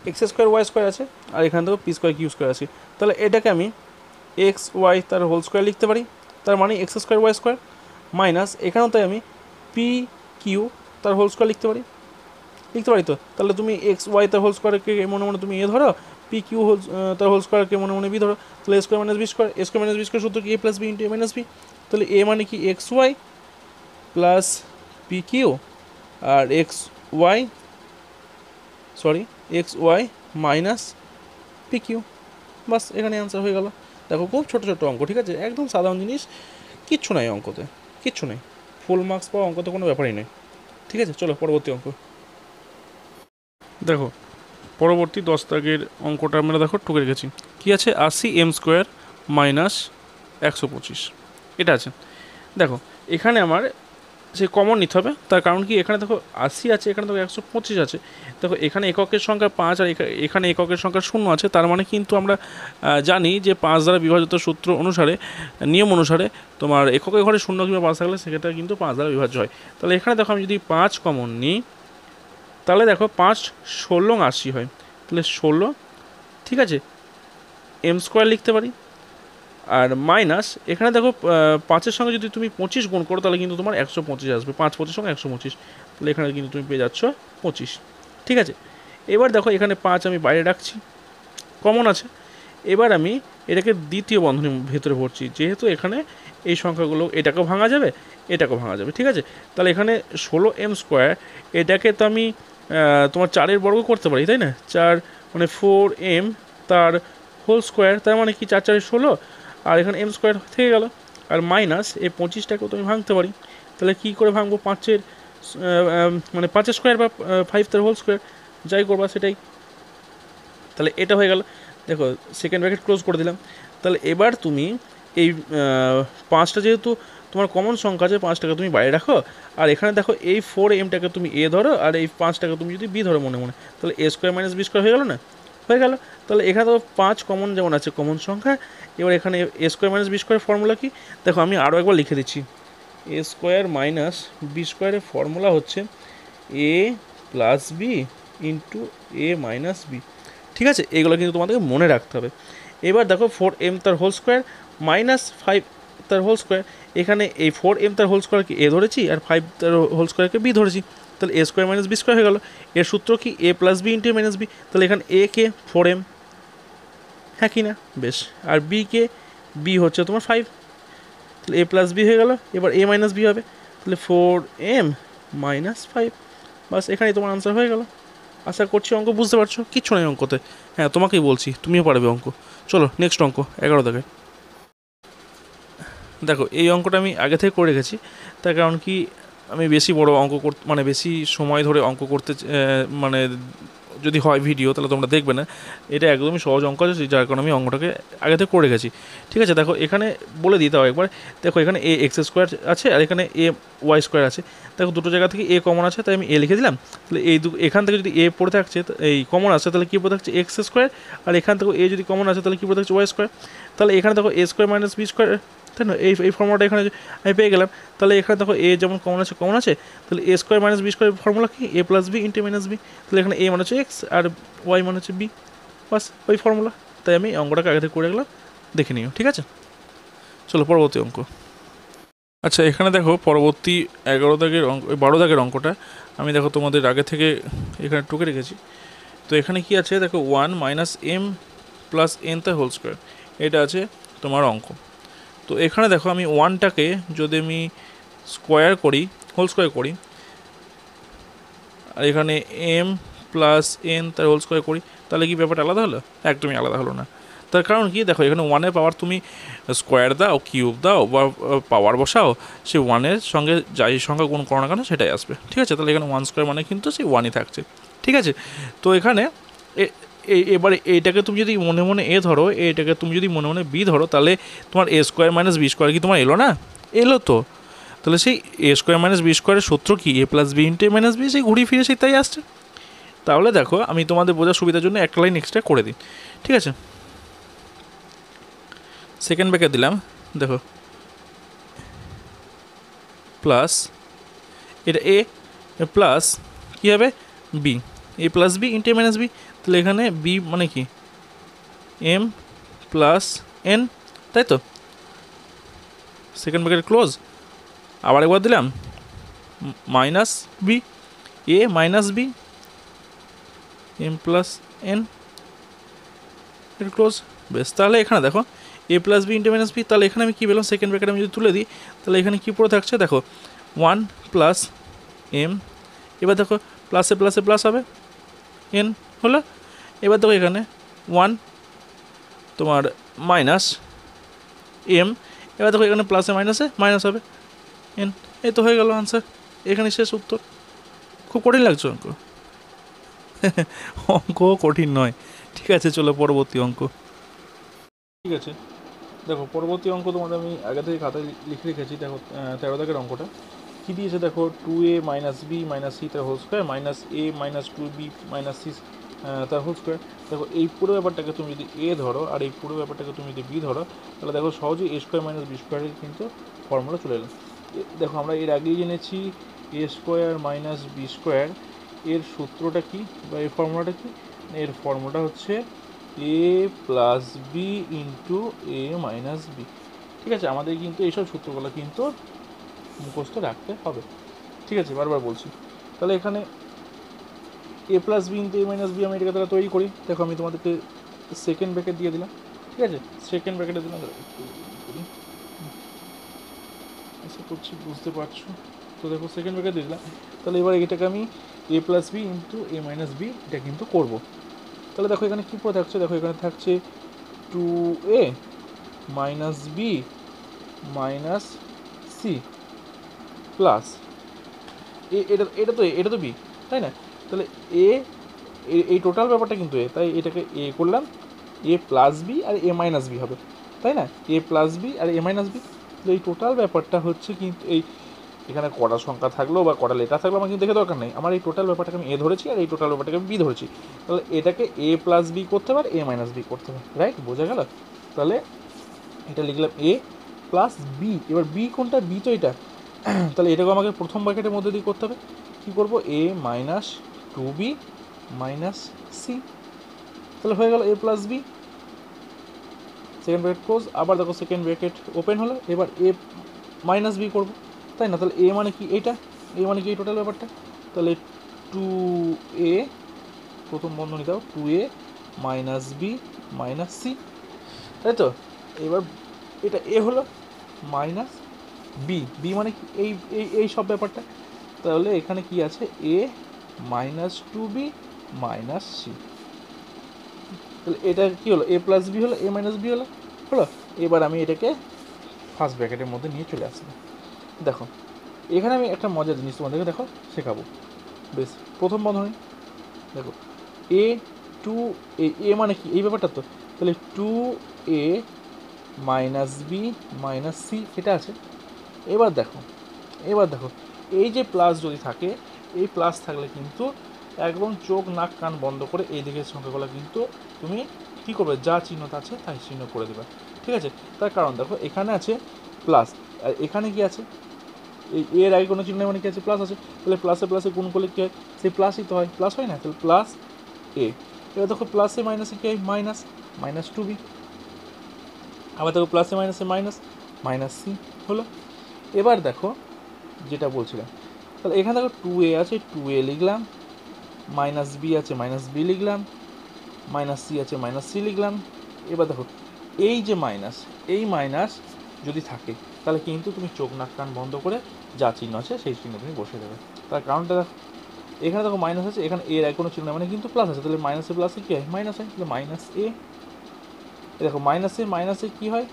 এক্স স্কোয়ার ওয়াই স্কোয়ার আছে আর এখানে দেখো পি স্কোয়ার কিউ স্কোয়ার আছে, তাহলে এটাকে আমি এক্স ওয়াই তার হোল স্কোয়ার লিখতে পারি, তার মানে x square y square minus এখানেও তাই আমি পি কিউ তার হোল স্কোয়ার লিখতে পারি তো। তাহলে তুমি এক্স ওয়াই তার হোল স্কোয়ারকে মনে মনে তুমি এ ধরো, পি কিউ হোল তার হোল স্কোয়ারকে মনে মনে বি ধরো, তাহলে A square minus B square, A square minus B square সূত্র কি A plus B into A minus B, তাহলে এ মানে কি X Y plus P Q আর X Y minus P Q, বাস এখানে অ্যান্সার হয়ে গেল। দেখো খুব ছোটো ছোটো অঙ্ক, ঠিক আছে, একদম সাধারণ জিনিস, কিচ্ছু নাই অঙ্কতে, কিচ্ছু নেই, ফুল মার্কস পাওয়া অঙ্ক তো কোনো ব্যাপারই নেই, ঠিক আছে। চলো পরবর্তী অঙ্ক দেখো, পরবর্তী 10 দাগের অঙ্কটা আমরা দেখো টুকে রেখেছি। কী আছে 80 এম স্কোয়ার মাইনাস 125 এটা আছে। দেখো এখানে আমার সে কমন নিতে হবে, তার কারণ কি এখানে দেখো 80 আছে, এখানে দেখো 125 আছে, দেখো এখানে এককের সংখ্যা 5 আর এখানে এককের সংখ্যা 0 আছে, তার মানে কিন্তু আমরা জানি যে 5 দ্বারা বিভাজিত সূত্র অনুসারে, নিয়ম অনুসারে তোমার এককের ঘরে 0 কিংবা 5 থাকলে সেক্ষেত্রে কিন্তু 5 দ্বারা বিভাজ্য হয়। তাহলে এখানে দেখো আমি যদি 5 কমন নিই তাহলে দেখো 5 16 80 হয়, তাহলে 16, ঠিক আছে, এম স্কোয়ার লিখতে পারি। আর মাইনাস এখানে দেখো 5-এর সঙ্গে যদি তুমি 25 গুণ করো তাহলে কিন্তু তোমার 125 আসবে, 5 25 সঙ্গে 125, তাহলে এখানে কিন্তু তুমি পেয়ে যাচ্ছ 25, ঠিক আছে। এবার দেখো এখানে 5 আমি বাইরে রাখছি, কমন আছে। এবার আমি এটাকে দ্বিতীয় বন্ধনীর ভেতরে ভরছি, যেহেতু এখানে এই সংখ্যাগুলো এটাকেও ভাঙা যাবে এটাকেও ভাঙা যাবে, ঠিক আছে। তাহলে এখানে 16 এম স্কোয়ার এটাকে তো আমি তোমার 4-এর বর্গ করতে পারি, তাই না, 4 মানে 4 এম তার হোল স্কোয়ার, তার মানে কি 4 4 16, আর এখানে এম স্কোয়ার থেকে গেল, আর মাইনাস এই 25টাকেও তো আমি ভাঙতে পারি, তাহলে কী করে ভাঙবো 5-এর মানে 5 স্কোয়ার বা 5 তার হোল স্কোয়ার, যাই করবা সেটাই, তাহলে এটা হয়ে গেল। দেখো সেকেন্ড ব্র্যাকেট ক্লোজ করে দিলাম। তাহলে এবার তুমি এই 5টা যেহেতু তোমার কমন সংখ্যা আছে 5টাকে তুমি বাইরে রাখো, আর এখানে দেখো এই 4 এমটাকে তুমি এ ধরো আর এই 5টাকে তুমি যদি বি ধরো মনে মনে, তাহলে A square minus B square হয়ে গেল না, হয়ে গেল। তাহলে এখানে তো 5 কমন যেমন আছে কমন সংখ্যা, এবার এখানে A square minus B square formula কি, দেখো আমি আরও একবার লিখে দিচ্ছি, এ স্কোয়ার মাইনাস বি স্কোয়ারের ফর্মুলা হচ্ছে A plus B into A minus B, ঠিক আছে, এগুলো কিন্তু তোমাদেরকে মনে রাখতে হবে। এবার দেখো 4 এম তার হোল স্কোয়ার মাইনাস 5 তার হোল স্কোয়ার, এখানে এই 4 এম তার হোল স্কোয়ারকে এ ধরেছি আর 5 তার হোল স্কোয়ারকে বি ধরেছি, তাহলে A square minus B square হয়ে গেল। এর সূত্র কি A plus B into A minus B, তাহলে এখানে এ কে 4 এম, হ্যাঁ কি না, বেশ, আর বি কে বি হচ্ছে তোমার 5, তাহলে এ প্লাস বি হয়ে গেল। এবার এ মাইনাস বি হবে, তাহলে 4 এম মাইনাস 5, বাস এখানেই তোমার আনসার হয়ে গেল। আশা করছি অঙ্ক বুঝতে পারছো, কিচ্ছু নেই অঙ্কতে, হ্যাঁ তোমাকেই বলছি তুমিও পারবে অঙ্ক। চলো নেক্সট অঙ্ক 11 দাগে। দেখো এই অঙ্কটা আমি আগে থেকে করে রেখেছি, তার কারণ কি আমি বেশি বড় অঙ্ক মানে বেশি সময় ধরে অঙ্ক করতে মানে যদি হয় ভিডিও তাহলে তোমরা দেখবে না, এটা একদমই সহজ অঙ্ক আছে, যার কারণে আমি অঙ্কটাকে আগে থেকে করে রেখেছি। ঠিক আছে, দেখো এখানে বলে দিতে হবে একবার। দেখো এখানে এ এক্স স্কোয়ার আছে আর এখানে এ ওয়াই স্কোয়ার আছে। দেখো দুটো জায়গা থেকে এ কমন আছে, তাই আমি এ লিখে দিলাম। তাহলে এই এখান থেকে যদি এ পড়ে থাকছে, এই কমন আছে, তাহলে কী পড়ে থাকছে এক্স স্কোয়ার, আর এখান থেকে এ যদি কমন আছে তাহলে কী পড়ে থাকছে ওয়াই স্কোয়ার। তাহলে এখানে দেখো A square minus B square, তাই না, এই ফর্মুলাটা এখানে আমি পেয়ে গেলাম। তাহলে এখানে দেখো এ যেমন কমন আছে, তাহলে A square minus B square formula কি A plus B into minus B. তাহলে এখানে এ মানে হচ্ছে এক্স আর ওয়াই মানে হচ্ছে বি, বাস ওই ফর্মুলা। তাই আমি অঙ্কটাকে আগে থেকে করে রাখলাম, দেখে নিও। ঠিক আছে, চলো পরবর্তী অঙ্ক। আচ্ছা এখানে দেখো পরবর্তী 11 দাগের অঙ্ক, 12 দাগের অঙ্কটা আমি দেখো তোমাদের আগে থেকে এখানে টুকে রেখেছি। তো এখানে কি আছে দেখো 1 মাইনাস এম প্লাস এন তার হোল স্কোয়ার, এটা আছে তোমার অঙ্ক। তো এখানে দেখো আমি ওয়ানটাকে যদি আমি স্কোয়ার করি, হোল স্কোয়ার করি, আর এখানে এম প্লাস এন তার হোল স্কোয়ার করি, তাহলে কি ব্যাপারটা আলাদা হলো? একদমই আলাদা হলো না। তার কারণ কি দেখো এখানে ওয়ানের পাওয়ার তুমি স্কোয়ার দাও, কিউব দাও বা পাওয়ার বসাও, সেই ওয়ানের সঙ্গে যাই সংখ্যা গুণ করো না কেন সেটাই আসবে। ঠিক আছে, তাহলে এখানে ওয়ান স্কোয়ার মানে কিন্তু সেই ওয়ানই থাকছে। ঠিক আছে, তো এখানে এবারে এইটাকে তুমি যদি মনে মনে এ ধরো, এইটাকে তুমি যদি মনে মনে বি ধরো, তাহলে তোমার এ স্কোয়ার মাইনাস বি স্কোয়ার কি তোমার এলো না? এলো তো। তাহলে সেই এ স্কোয়ার মাইনাস বি স্কোয়ারের সূত্র কি A plus B into A minus B, সেই ঘুরিয়ে ফিরে সেই তাই আসছে। তাহলে দেখো আমি তোমাদের বোঝার সুবিধার জন্য একটা লাইন এক্সট্রা করে দিই। ঠিক আছে, সেকেন্ড ব্র্যাকেট দিলাম, দেখো প্লাস এটা এ প্লাস কী হবে B, A plus B into A minus B. তাহলে এখানে বি মানে কি এম প্লাস এন, তাই তো। সেকেন্ড ব্র্যাকেট ক্লোজ, আবার একবার দিলাম minus B, A minus B M plus N, এটা ক্লোজ। বেশ, তাহলে এখানে দেখো A plus B into minus B, তাহলে এখানে আমি কী পেলাম সেকেন্ড ব্র্যাকেট আমি যদি তুলে দিই, তাহলে এখানে কী পড়ে থাকছে দেখো 1 প্লাস এম, এবার দেখো প্লাসে প্লাসে প্লাস হবে এন হলো। এবার দেখো এখানে 1 তোমার মাইনাস এম, এবার দেখো এখানে প্লাসে মাইনাসে মাইনাস হবে এন, এই তো হয়ে গেল আনসার। এখানে শেষ উত্তর। খুব কঠিন লাগছে অঙ্ক? অঙ্ক কঠিন নয়। ঠিক আছে, চলো পরবর্তী অঙ্ক। ঠিক আছে, দেখো পরবর্তী অঙ্ক তোমাদের আমি আগে থেকে খাতায় লিখে রেখেছি। দেখো 13 দাগের অঙ্কটা কী দিয়েছে দেখো 2a minus b minus c তার whole square minus a minus 2b minus c তার হোল স্কোয়ার। দেখো এই পুরো ব্যাপারটাকে তুমি যদি এ ধরো আর এই পুরো ব্যাপারটাকে তুমি যদি বি ধরো, তাহলে দেখো সহজেই এ স্কোয়ার মাইনাস বি স্কোয়ারের কিন্তু ফর্মুলা চলে এলো। দেখো আমরা এর আগেই জেনেছি এ স্কোয়ার মাইনাস বি স্কোয়ার এর সূত্রটা কি বা এর ফর্মুলাটা কি, এর ফর্মুলাটা হচ্ছে A plus B into A minus B. ঠিক আছে, আমাদের কিন্তু এইসব সূত্রগুলো কিন্তু মুখস্থ রাখতে হবে। ঠিক আছে, বারবার বলছি। তাহলে এখানে এ plus B into A minus B আমি এটাকে তারা তৈরি করি। দেখো আমি তোমাদেরকে সেকেন্ড ব্র্যাকেট দিয়ে দিলাম। ঠিক আছে, সেকেন্ড ব্র্যাকেটে দিলাম, আশা করছি বুঝতে পারছো। তো দেখো সেকেন্ড ব্র্যাকেট দিয়ে দিলাম। তাহলে এবার এটাকে আমি এ plus B into A minus B এটা কিন্তু করবো। তাহলে দেখো এখানে কী পড়ে থাকছে, দেখো এখানে থাকছে 2a minus b minus c plus এটা তো বি, তাই না। তাহলে এ এই টোটাল ব্যাপারটা কিন্তু এ, তাই এটাকে এ করলাম, এ প্লাস বি আর এ মাইনাস বি হবে, তাই না, এ প্লাস বি আর এ মাইনাস বি। তো এই টোটাল ব্যাপারটা হচ্ছে কিন্তু এই এখানে কটা সংখ্যা থাকলো বা কটা লেটার থাকলো আমার কিন্তু দেখে দরকার নেই, আমার এই টোটাল ব্যাপারটাকে আমি এ ধরেছি আর এই টোটাল ব্যাপারটাকে আমি বি ধরেছি। তাহলে এটাকে এ প্লাস বি করতে পারে, এ মাইনাস বি করতে পারে, রাইট, বোঝা গেল। তাহলে এটা লিখলাম এ প্লাস বি, এবার বি কোনটা, বি তো এটা। তাহলে এটাকে আমাকে প্রথম ব্র্যাকেটের মধ্যে দিয়ে করতে হবে। কী করবো, এ মাইনাস 2b মাইনাস সি, তাহলে হয়ে গেল A plus B. Second bracket close, আবার দেখো সেকেন্ড ব্র্যাকেট ওপেন হলো, এবার এ মাইনাস বি করবো, তাই না। তাহলে এ মানে কি এইটা, এ মানে কি এই টোটাল ব্যাপারটা। তাহলে 2a প্রথম বন্ধনী দাও 2a minus b minus C, তাই তো। এবার এটা এ হলো মাইনাস বি, বি মানে কি এই এই এই সব ব্যাপারটা। তাহলে এখানে কি আছে এ মাইনাস 2b মাইনাস সি। তাহলে এটা কী হলো, এ প্লাস বি হলো, এ মাইনাস বি হলো। এবার আমি এটাকে ফার্স্ট ব্র্যাকেটের মধ্যে নিয়ে চলে আসবো। দেখো এখানে আমি একটা মজার জিনিস তোমাদেরকে দেখো শেখাবো। বেশ, প্রথম বন্ধনী দেখো এ টু এ মানে কি এই ব্যাপারটা, তো তাহলে 2a minus b minus C এটা আছে। এবার দেখো এই যে প্লাস যদি থাকে, এই প্লাস থাকলে কিন্তু একদম চোখ নাক কান বন্ধ করে এই দিকের সংখ্যাগুলো কিন্তু তুমি কী করবে, যা চিহ্নটা আছে তাই চিহ্ন করে দেবে, ঠিক আছে। তার কারণ দেখো এখানে আছে প্লাস, আর এখানে কি আছে, এই এর আগে কোনো চিহ্ন মানে কি আছে, প্লাস আছে, তাহলে প্লাসে প্লাসে গুণ করলে কী হয়, সেই প্লাসই তো হয়, প্লাস হয় না, তাহলে প্লাস এ। এবার দেখো প্লাসে মাইনাসে কী হয়, মাইনাস, মাইনাস 2b। আবার দেখো প্লাসে মাইনাসে মাইনাস, মাইনাস সি হলো। এবার দেখো যেটা বলছিলাম, তাহলে এখানে দেখো 2a আছে, 2a লিখলাম, মাইনাস বি আছে, মাইনাস বি লিখলাম, মাইনাস সি আছে, মাইনাস সি লিখলাম। এবার দেখো এই যে মাইনাস, এই মাইনাস যদি থাকে তাহলে কিন্তু তুমি চোখ নাক কান বন্ধ করে যা চিহ্ন আছে সেই চিহ্ন তুমি বসে দেবে। তার কারণটা দেখো এখানে দেখো মাইনাস আছে, এখানে এর এক কোনো চিহ্ন মানে কিন্তু প্লাস আছে, তাহলে মাইনাসে প্লাসে কী হয়, মাইনাস হয়, তাহলে মাইনাস এ। দেখো মাইনাসে কী হয়,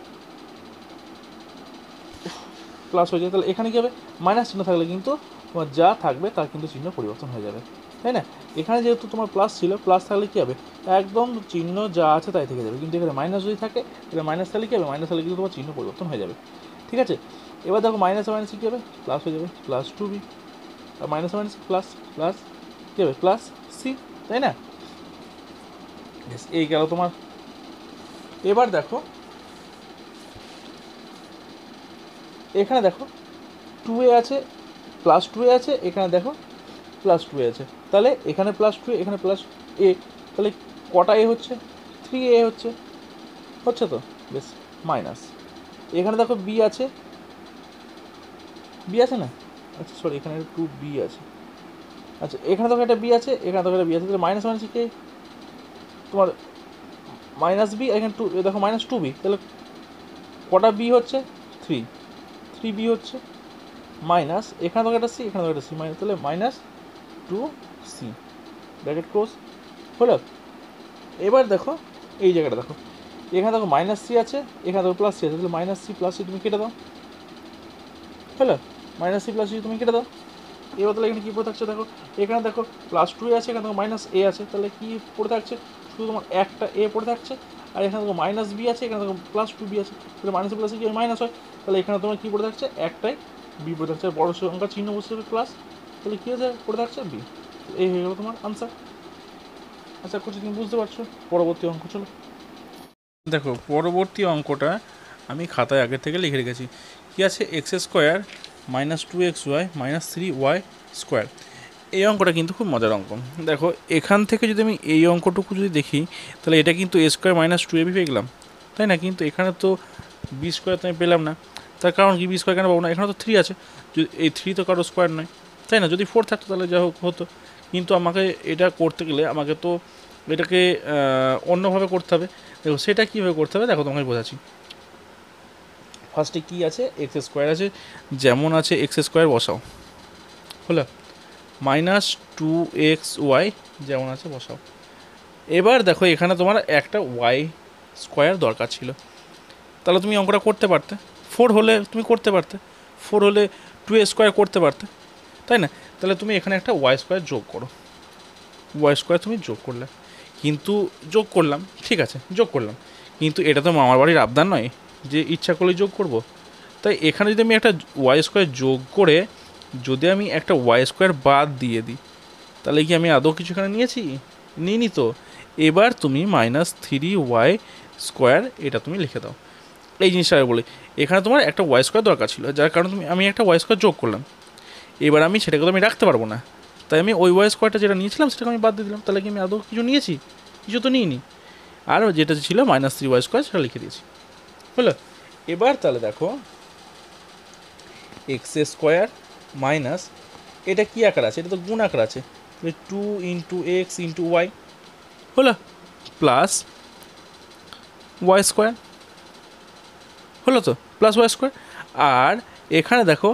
প্লাস হয়ে যায়, তাহলে এখানে কী হবে, মাইনাস চিহ্ন থাকলে কিন্তু তোমার যা থাকবে তার কিন্তু চিহ্ন পরিবর্তন হয়ে যাবে, তাই না। এখানে যেহেতু তোমার প্লাস ছিল, প্লাস থাকলে কী হবে, একদম চিহ্ন যা আছে তাই থেকে যাবে, কিন্তু এখানে মাইনাস যদি থাকে তাহলে মাইনাস থাকলে কী হবে, মাইনাস থাকলে কিন্তু তোমার চিহ্ন পরিবর্তন হয়ে যাবে, ঠিক আছে। এবার দেখো মাইনাসে মাইনাসে কী হবে, প্লাস হয়ে যাবে, প্লাস 2b, আর মাইনাসে মাইনাসে প্লাস প্লাস কী হবে, প্লাস সি, তাই না। এই গেল তোমার। এবার দেখো এখানে দেখো 2a আছে, প্লাস 2a আছে, এখানে দেখো প্লাস 2a আছে, তাহলে এখানে প্লাস 2a, এখানে প্লাস এ, তাহলে কটা এ হচ্ছে, 3a হচ্ছে, হচ্ছে তো, বেশ, মাইনাস। এখানে দেখো বি আছে, বি আছে না, আচ্ছা সরি এখানে 2b আছে, আচ্ছা এখানে দেখো একটা বি আছে, এখানে দেখো একটা বি আছে, তাহলে মাইনাস মাইনাস কি তোমার মাইনাস বি, এখানে টু দেখো মাইনাস 2b, তাহলে কটা বি হচ্ছে, 3b হচ্ছে, মাইনাস এখানে দেখো একটা সি, এখানে দেখো একটা সি, মাইনাস, তাহলে মাইনাস 2c ব্র্যাকেট ক্লোজ হলো। এবার দেখো এই জায়গাটা দেখো, এখানে দেখো মাইনাস সি আছে, এখানে দেখো প্লাস সি আছে, তাহলে মাইনাস সি প্লাস সি তুমি কেটে দাও, হলো, মাইনাস সি প্লাস সি তুমি কেটে দাও। এবার তাহলে এখানে কী পড়ে থাকছে দেখো, এখানে দেখো প্লাস 2a আছে, এখানে দেখো মাইনাস এ আছে, তাহলে কী পড়ে থাকছে, শুধু তোমার একটা এ পড়ে থাকছে, আর এখানে দেখো মাইনাস বি আছে, এখানে দেখো প্লাস 2b আছে, তাহলে মাইনাস প্লাসে কি মাইনাস হয়, তাহলে এখানে তোমার কী পড়ে থাকছে, একটাই বি পড়ে থাকছে, বড় সংখ্যার চিহ্ন বসে যাবে প্লাস, তাহলে কী হয়েছে, পড়ে থাকছে বি। এই হয়ে গেলো তোমার আনসার। আশা করছি তুমি বুঝতে পারছো। পরবর্তী অঙ্ক চলো। দেখো পরবর্তী অঙ্কটা আমি খাতায় আগে থেকে লিখে রেখেছি, কী আছে, x square minus 2xy minus 3y square. এই অঙ্কটা কিন্তু খুব মজার অঙ্ক। দেখো এখান থেকে যদি আমি এই অঙ্কটুকু যদি দেখি, তাহলে এটা কিন্তু এ স্কোয়ার মাইনাস 2ab পেয়ে গেলাম, তাই না, কিন্তু এখানে তো বি স্কোয়ার তো আমি পেলাম না, তার কারণ কি, বি স্কোয়ার কেন পাবো না, এখানে তো 3 আছে, এই 3 তো কারো স্কোয়ার নয়, তাই না, যদি 4 থাকতো তাহলে যা হোক হতো, কিন্তু আমাকে এটা করতে গেলে আমাকে তো এটাকে অন্যভাবে করতে হবে। দেখো সেটা কীভাবে করতে হবে, দেখো তোমাকে বোঝাচ্ছি। ফার্স্টে কী আছে, এক্স স্কোয়ার আছে, যেমন আছে এক্স স্কোয়ার বসাও, হলো, মাইনাস 2xy যেমন আছে বসাও। এবার দেখো এখানে তোমার একটা ওয়াই স্কোয়ার দরকার ছিল, তাহলে তুমি অঙ্কটা করতে পারতে, 4 হলে তুমি করতে পারতে, 4 হলে 2a স্কোয়ার করতে পারতে, তাই না। তাহলে তুমি এখানে একটা ওয়াই স্কোয়ার যোগ করো, ওয়াই স্কোয়ার তুমি যোগ করলে, কিন্তু যোগ করলাম, ঠিক আছে যোগ করলাম, কিন্তু এটা তো মামার বাড়ির আবদার নয় যে ইচ্ছা করলেই যোগ করব। তাই এখানে যদি আমি একটা ওয়াই স্কোয়ার যোগ করে যদি আমি একটা ওয়াই স্কোয়ার বাদ দিয়ে দিই, তাহলে কি আমি আদৌ কিছু এখানে নিইনি তো। এবার তুমি মাইনাস 3y স্কোয়ার এটা তুমি লিখে দাও, এই জিনিসটা বলি, এখানে তোমার একটা ওয়াই স্কোয়ার দরকার ছিল, যার কারণে আমি একটা ওয়াই স্কোয়ার যোগ করলাম, এবার আমি সেটাকে তো আমি রাখতে পারবো না, তাই আমি ওই ওয়াই স্কোয়ারটা যেটা নিয়েছিলাম সেটাকে আমি বাদ দিয়ে দিলাম, তাহলে কি আমি আদৌ কিছু নিয়েছি, কিছু তো নিইনি, আর যেটা ছিল মাইনাস 3y স্কোয়ার সেটা লিখে দিয়েছি, হলো। এবার তাহলে দেখো এক্স স্কোয়ার মাইনাস, এটা কী আকার আছে, এটা তো গুণ আকার আছে, 2 ইন্টু এক্স ইন্টু ওয়াই, হলো, প্লাস ওয়াই স্কোয়ার, হলো তো, প্লাস ওয়াই স্কোয়ার। আর এখানে দেখো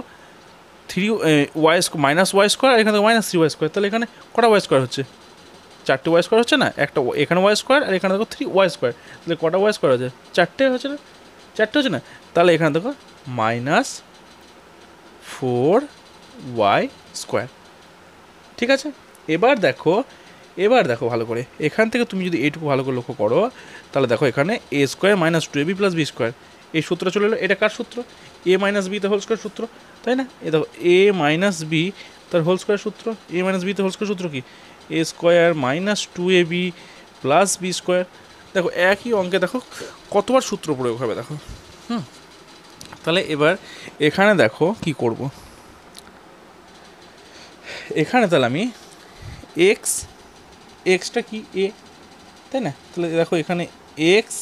3y মাইনাস ওয়াই স্কোয়ার, আর এখানে দেখো মাইনাস 3y স্কোয়ার, তাহলে এখানে কটা ওয়াই স্কোয়ার হচ্ছে, 4টে ওয়াই স্কোয়ার হচ্ছে না, একটা এখানে ওয়াই স্কোয়ার, আর এখানে দেখো 3y স্কোয়ার, তাহলে কটা ওয়াই স্কোয়ার হচ্ছে, 4টে হচ্ছে না, 4টে হচ্ছে না, তাহলে এখানে দেখো মাইনাস 4y স্কোয়ার, ঠিক আছে। এবার দেখো এবার দেখো ভালো করে, এখান থেকে তুমি যদি এইটুকু ভালো করে লক্ষ্য করো, তাহলে দেখো এখানে A square minus two A B plus B square, এই সূত্র চলে এলো। এটা কার সূত্র? এ মাইনাস বি তার হোল স্কোয়ার সূত্র, তাই না? এ দেখো এ মাইনাস বি তার হোল স্কোয়ার সূত্র, এ মাইনাস বি তার হোল স্কোয়ার সূত্র কি? A square minus two A B plus B square. দেখো একই অঙ্কে দেখো কতবার সূত্র প্রয়োগ হবে দেখো। তাহলে এবার এখানে দেখো কি করব, এখানে তাহলে আমি এক্সটা কি এ, তাই না? তাহলে দেখো এখানে এক্স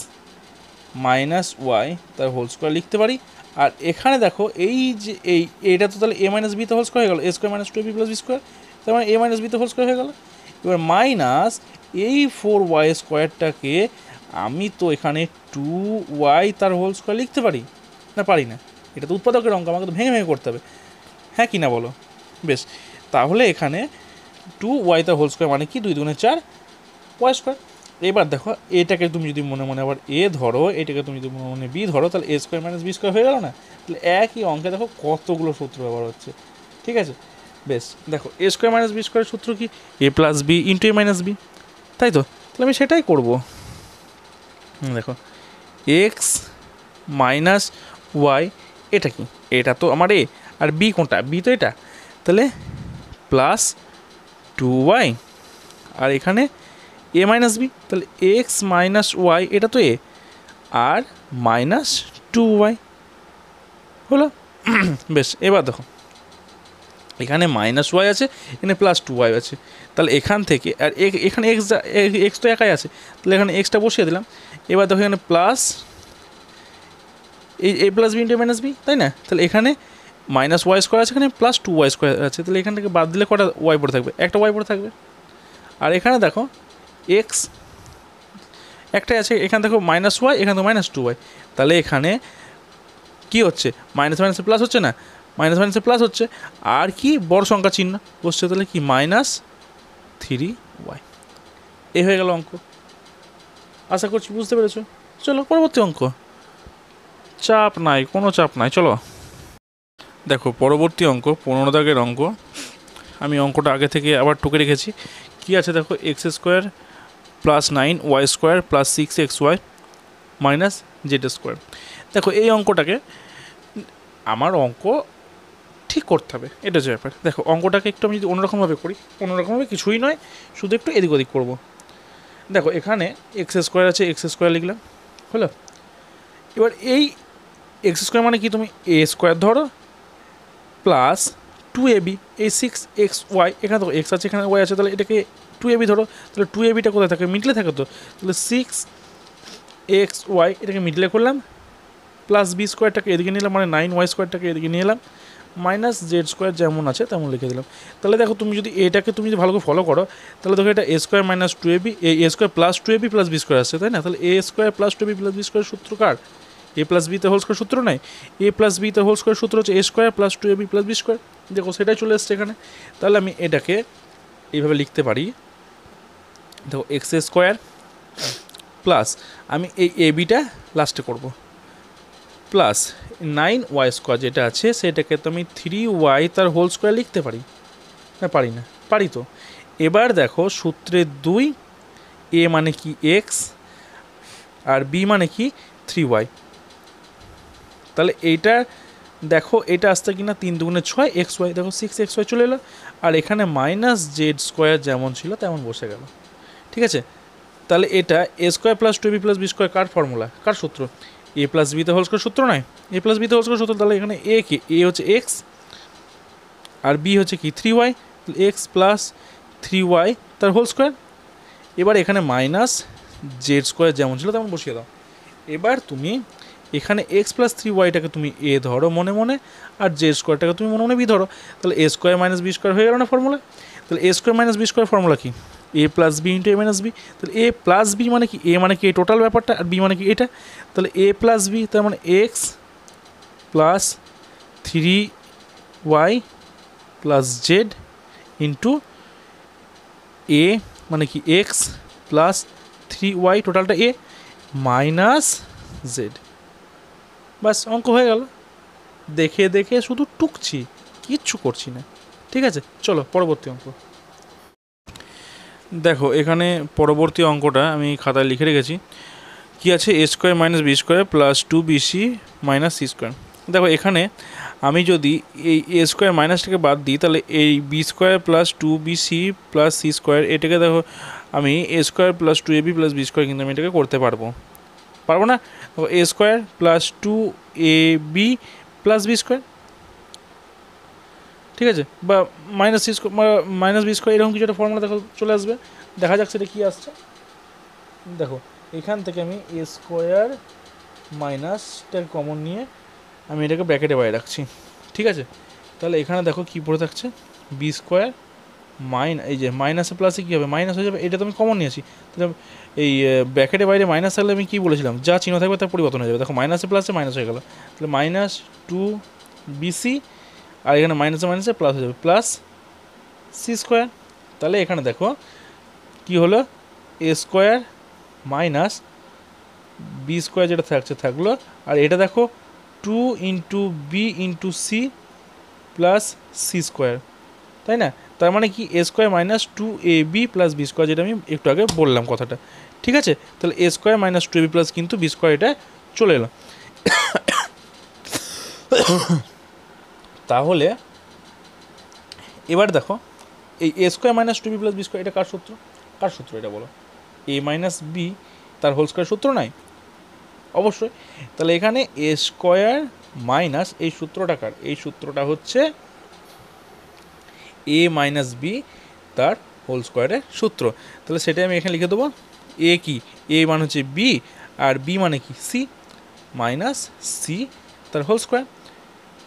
মাইনাস ওয়াই তার হোল স্কোয়ার লিখতে পারি। আর এখানে দেখো এই যে এইটা তো তাহলে এ মাইনাস বিতে হোল স্কোয়ার হয়ে গেলো, A square minus two B plus B square, তার মানে এ মাইনাস বিতে হোল স্কোয়ার হয়ে গেলো। এবার মাইনাস এই 4y স্কোয়ারটাকে আমি তো এখানে 2y তার হোল স্কোয়ার লিখতে পারি না? পারি না, এটা তো উৎপাদকের অঙ্ক, আমাকে তো ভেঙে ভেঙে করতে হবে, হ্যাঁ কি না বলো? বেশ, তাহলে এখানে 2y তার হোল স্কোয়ার মানে কি 2 দুগুণে 4 y স্কোয়ার। এবার দেখো এটাকে তুমি যদি মনে মনে আবার এ ধরো, এটাকে তুমি যদি মনে মনে বি ধরো, তাহলে A square minus B square হয়ে গেল না? তাহলে একই অঙ্কে দেখো কতগুলো সূত্র ব্যবহার হচ্ছে, ঠিক আছে? বেশ, দেখো এ স্কোয়ার মাইনাস বি স্কোয়ারের সূত্র কি? A plus B into A minus B, তাই তো? তাহলে আমি সেটাই করবো। দেখো এক্স মাইনাস ওয়াই, এটা কি? এটা তো আমার এ, আর বি কোনটা? বি তো এটা, তাহলে প্লাস 2y, আর এখানে এ মাইনাস বি, তাহলে এক্স মাইনাস ওয়াই, এটা তো এ, আর মাইনাস 2y হলো। বেশ, এবার দেখো এখানে মাইনাস ওয়াই আছে, এখানে প্লাস 2y আছে, তাহলে এখান থেকে আর এখানে এক্স তো একাই আছে, তাহলে এখানে এক্সটা বসিয়ে দিলাম। এবার দেখো এখানে প্লাস এই A plus B into minus B, তাই না? তাহলে এখানে মাইনাস ওয়াই স্কোয়ার আছে, এখানে প্লাস 2y স্কোয়ার আছে, তাহলে এখান থেকে বাদ দিলে কটা ওয়াই পড়ে থাকবে? একটা ওয়াই পড়ে থাকবে। আর এখানে দেখো এক্স একটাই আছে, এখানে দেখো মাইনাস ওয়াই, এখানে দেখো মাইনাস 2y, তাহলে এখানে কি হচ্ছে? মাইনাস মাইনাসে প্লাস হচ্ছে না? মাইনাস মাইনাসে প্লাস হচ্ছে, আর কি বড় সংখ্যা চিহ্ন বসছে, তাহলে কি মাইনাস 3y। এই হয়ে গেল অঙ্ক, আশা করছি বুঝতে পেরেছো। চলো পরবর্তী অঙ্ক, চাপ নাই, কোনো চাপ নাই, চলো দেখো পরবর্তী অঙ্ক 15 দাগের অঙ্ক। আমি অঙ্কটা আগে থেকে আবার টুকে রেখেছি। কি আছে দেখো, x square plus 9y square plus 6xy minus Z square. দেখো এই অঙ্কটাকে আমার অঙ্ক ঠিক করতে হবে, এটা হচ্ছে ব্যাপার। দেখো অঙ্কটাকে একটু আমি যদি অন্যরকমভাবে করি, অন্যরকমভাবে কিছুই নয়, শুধু একটু এদিক ওদিক করবো। দেখো এখানে এক্স স্কোয়ার আছে, এক্স স্কোয়ার লিখলাম, হলো। এবার এই এক্স স্কোয়ার মানে কি, তুমি এ স্কোয়ার ধরো প্লাস 2ab, এই 6xy, এখানে দেখো এক্স আছে, এখানে ওয়াই আছে, তাহলে এটাকে 2ab ধরো, তাহলে 2abটা কোথায় থাকে? মিডলে থাকে তো, তাহলে 6xy এটাকে মিডলে করলাম, প্লাস বি স্কোয়ারটাকে এদিকে নিলাম, মানে 9y স্কোয়ারটাকে এদিকে নিয়ে এলাম, মাইনাস জেড স্কোয়ার যেমন আছে তেমন লিখে দিলাম। তাহলে দেখো তুমি যদি এটাকে তুমি যদি ভালো করে ফলো করো, তাহলে দেখো এটা A square minus 2ab, A square plus 2ab plus B square আসছে, তাই না? তাহলে A square plus 2ab plus B square সূত্র কার? এ প্লাস বিতে হোল স্কোয়ার সূত্র নাই, এ প্লাস বিতে হোল স্কোয়ার সূত্র হচ্ছে A square plus 2ab plus B square. দেখো সেটাই চলে এসছে এখানে। তাহলে আমি এটাকে এইভাবে লিখতে পারি, দেখো এক্স স্কোয়ার প্লাস, আমি এই এ বিটা লাস্টে করবো, প্লাস 9y স্কোয়ার যেটা আছে সেটাকে তো আমি 3y তার হোল স্কোয়ার লিখতে পারি না? পারি না? পারি তো। এবার দেখো সূত্রে 2, এ মানে কি এক্স, আর বি মানে কি 3y, তাহলে এইটা দেখো এটা আসতে কিনা 3 দুগুণে 6 xy, দেখো 6xy চলে এলো, আর এখানে মাইনাস জেড স্কোয়ার যেমন ছিল তেমন বসে গেল, ঠিক আছে? তাহলে এটা A square plus 2b plus B square কার ফর্মুলা, কার সূত্র? এ প্লাস বিতে হোল স্কোয়ার সূত্র নয়? এ প্লাস বিতে হোল স্কোয়ার সূত্র, তাহলে এখানে এ কি? এ হচ্ছে এক্স, আর বি হচ্ছে কি 3y, এক্স প্লাস 3y তার হোল স্কোয়ার। এবার এখানে মাইনাস জেড স্কোয়ার যেমন ছিল তেমন বসিয়ে দাও। এবার তুমি এখানে এক্স প্লাস 3yটাকে তুমি এ ধরো মনে মনে, আর জেড স্কোয়ারটাকে তুমি মনে মনে বি ধরো, তাহলে A square minus B square হয়ে গেল না ফর্মুলা? তাহলে A square minus B square formula কি? A plus B into A minus B. তাহলে এ প্লাস বি মানে কি? এ মানে কি এই টোটাল ব্যাপারটা, আর বি মানে কি এটা। তাহলে এ প্লাস বি তার মানে X plus 3y plus Z into A মানে কি এক্স প্লাস 3y, টোটালটা এ মাইনাস জেড। বাস অঙ্ক হয়ে গেল। দেখে দেখে শুধু টুকছি, কিচ্ছু করছি না, ঠিক আছে? চলো পরবর্তী অঙ্ক। দেখো এখানে পরবর্তী অঙ্কটা আমি খাতায় লিখে রেখেছি। কি আছে, এ square minus B square plus 2bc minus C square. দেখো এখানে আমি যদি এই এ স্কোয়ার মাইনাসটাকে বাদ দিই, তাহলে এই B square plus 2bc plus C square, এটাকে দেখো আমি A square plus 2ab plus B square কিন্তু আমি এটাকে করতে পারবো না? দেখো A square plus 2ab plus B square, ঠিক আছে, বা minus C square minus B square, এরকম কিছু একটা ফর্মুলা দেখো চলে আসবে। দেখা যাক সেটা কী আসছে। দেখো এখান থেকে আমি এ স্কোয়ার মাইনাসটার কমন নিয়ে আমি এটাকে ব্র্যাকেটে বাইরে রাখছি, ঠিক আছে। তাহলে এখানে দেখো কী পড়ে থাকছে, বি স্কোয়ার এই যে মাইনাসে প্লাসে কী হবে, মাইনাস হয়ে যাবে, এটা তো আমি কমন নিয়েছি। তাহলে এই ব্র্যাকেটের বাইরে মাইনাস থাকলে আমি কী বলেছিলাম, যা চিহ্ন থাকবে তার পরিবর্তন হয়ে যাবে। দেখো মাইনাসে প্লাসে মাইনাস হয়ে গেল, তাহলে মাইনাস 2bc, আর এখানে মাইনাসে মাইনাসে প্লাস হয়ে যাবে প্লাস সি স্কোয়ার। তাহলে এখানে দেখো কি হলো, A square minus B square যেটা থাকলো, আর এটা দেখো 2 into B into C plus C square, তাই না? তার মানে কি A square minus 2ab plus B square, যেটা আমি একটু আগে বললাম কথাটা, ঠিক আছে। তাহলে A square minus 2ab plus কিন্তু বি স্কোয়ার এটা চলে এলো। তাহলে এবার দেখো এই A square minus 2b plus B square, এটা কার সূত্র এটা বলো? এ মাইনাস বি তার হোল স্কোয়ার সূত্র নাই? অবশ্যই। তাহলে এখানে এ স্কোয়ার মাইনাস এই সূত্রটা কার? এই সূত্রটা হচ্ছে এ মাইনাস বি তার হোল স্কোয়ারের সূত্র। তাহলে সেটাই আমি এখানে লিখে দেবো। এ কি, এ মানে হচ্ছে বি, আর বি মানে কি সি, মাইনাস সি তার হোল স্কোয়ার।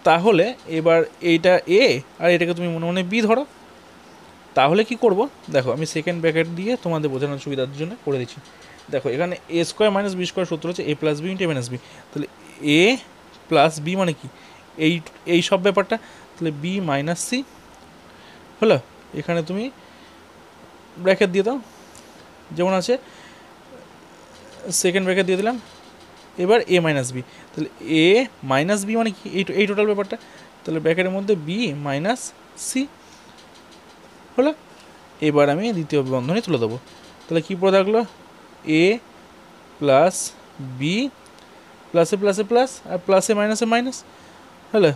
তাহলে এবার এইটা এ আর এটাকে তুমি মনে মনে বি ধরো। তাহলে কি করব, দেখো আমি সেকেন্ড ব্র্যাকেট দিয়ে তোমাদের বোঝানোর সুবিধার জন্য করে দিচ্ছি। দেখো এখানে A square minus B square সূত্র হচ্ছে A plus B into A minus B. তাহলে এ প্লাস বি মানে কি, এই সব ব্যাপারটা, তাহলে বি মাইনাস সি হলো। এখানে তুমি ব্র্যাকেট দিয়ে দাও, যেমন আছে সেকেন্ড ব্র্যাকেট দিয়ে দিলাম। এবার এ মাইনাস বি, তাহলে এ মাইনাস বি মানে কি, এই টোটাল ব্যাপারটা। তাহলে ব্র্যাকেটের মধ্যে বি মাইনাস সি হলো। এবার আমি দ্বিতীয় বন্ধনী তুলে দেবো। তাহলে কী পড়ে থাকলো, এ প্লাস বি প্লাসে প্লাসে প্লাস, আর প্লাসে মাইনাসে মাইনাস হলো,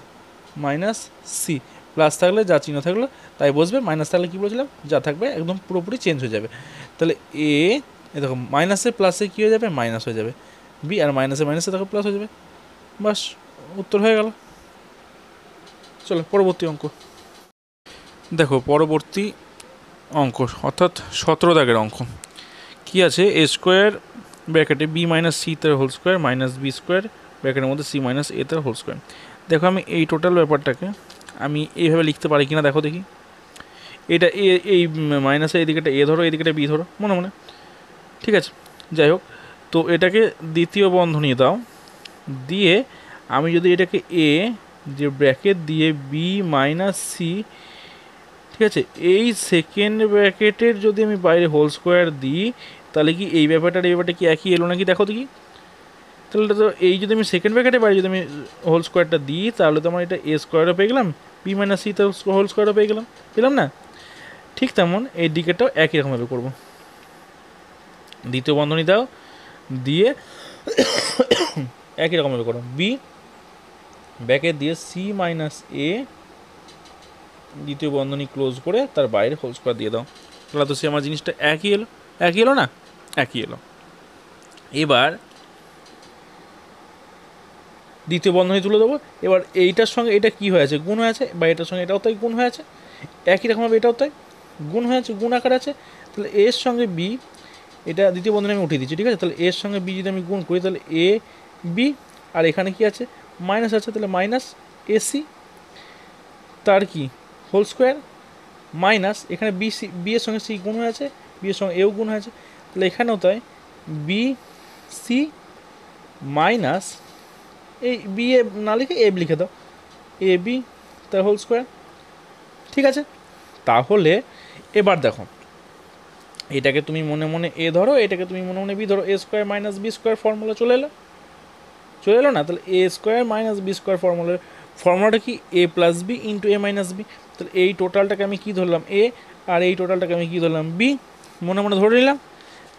মাইনাস সি। প্লাস থাকলে যা চিহ্ন থাকলো তাই বসবে, মাইনাস থাকলে কী বলছিলাম, যা থাকবে একদম পুরোপুরি চেঞ্জ হয়ে যাবে। তাহলে এ দেখো মাইনাসে প্লাসে কী হয়ে যাবে, মাইনাস হয়ে যাবে, বি আর মাইনাসে মাইনাসে দেখো প্লাস হয়ে যাবে, বাস উত্তর হয়ে গেল। চলো পরবর্তী অঙ্ক দেখো। পরবর্তী অঙ্ক অর্থাৎ 17 দাগের অঙ্ক কী আছে, এ স্কোয়ার ব্র্যাকেটে বি মাইনাস সি তার whole square minus B square ব্র্যাকেটের মধ্যে সি মাইনাস এ তার হোল স্কোয়ার। দেখো আমি এই টোটাল ব্যাপারটাকে আমি এইভাবে লিখতে পারি কিনা দেখো দেখি। এটা এই মাইনাসের এদিকেটা এ ধরো, এদিকেটা বি ধরো মনে মনে, ঠিক আছে। যাই হোক, তো এটাকে দ্বিতীয় বন্ধনী দাও, দিয়ে আমি যদি এটাকে এ যে ব্র্যাকেট দিয়ে বি মাইনাস সি, ঠিক আছে, এই সেকেন্ড ব্র্যাকেটের যদি আমি বাইরে হোল স্কোয়ার দিই, তাহলে কি এই ব্যাপারটার এই ব্যাপারটা কি একই এলো নাকি দেখো দেখি। তাহলে তো এই যদি আমি সেকেন্ড ব্র্যাকেটের বাইরে যদি আমি হোল স্কোয়ারটা দিই, তাহলে তো আমার এটা এ স্কোয়ারও পেয়ে গেলাম, বি মাইনাস সি তো হোল স্কোয়ারও পেলাম না? ঠিক তেমন এই দিকেরটাও একই রকমভাবে করবো। দ্বিতীয় বন্ধনী দাও, দিয়ে একই রকমভাবে করো, বি ব্র্যাকেট দিয়ে সি মাইনাস এ, দ্বিতীয় বন্ধনী ক্লোজ করে তার বাইরে হোল স্কোয়ার দিয়ে দাও। তাহলে তো সে আমার জিনিসটা একই এলো না, একই এলো। এবার দ্বিতীয় বন্ধনী তুলে দেবো। এবার এইটার সঙ্গে এটা কী হয়ে আছে, গুণ হয়ে আছে, বা এটার সঙ্গে এটাও তাই গুণ হয়ে আছে, একই রকমভাবে এটাও তাই গুণ হয়ে আছে, গুণ আকার আছে। তাহলে এর সঙ্গে বি, এটা দ্বিতীয় বন্ধনী আমি উঠিয়ে দিচ্ছি, ঠিক আছে। তাহলে এর সঙ্গে বি যদি আমি গুণ করি, তাহলে এ বি, আর এখানে কি আছে মাইনাস আছে, তাহলে মাইনাস এসি তার কি হোল স্কোয়ার, মাইনাস এখানে বি এর সঙ্গে সি গুণ হয়ে আছে, বি এর সঙ্গে এও গুণ হয়েছে, তাহলে এখানেও তাই বি সি মাইনাস এই বি এ না লিখে এ লিখে দাও, এ বি তার হোল স্কোয়ার, ঠিক আছে। তাহলে এবার দেখো এটাকে তুমি মনে মনে এ ধরো, এটাকে তুমি মনে মনে বি ধরো, A square minus B square formula চলে এলো না? তাহলে A square minus B square ফর্মুলাটা কি, A plus B into A minus B. তাহলে এই টোটালটাকে আমি কী ধরলাম, এ, আর এই টোটালটাকে আমি কী ধরলাম, বি, মনে মনে ধরে নিলাম।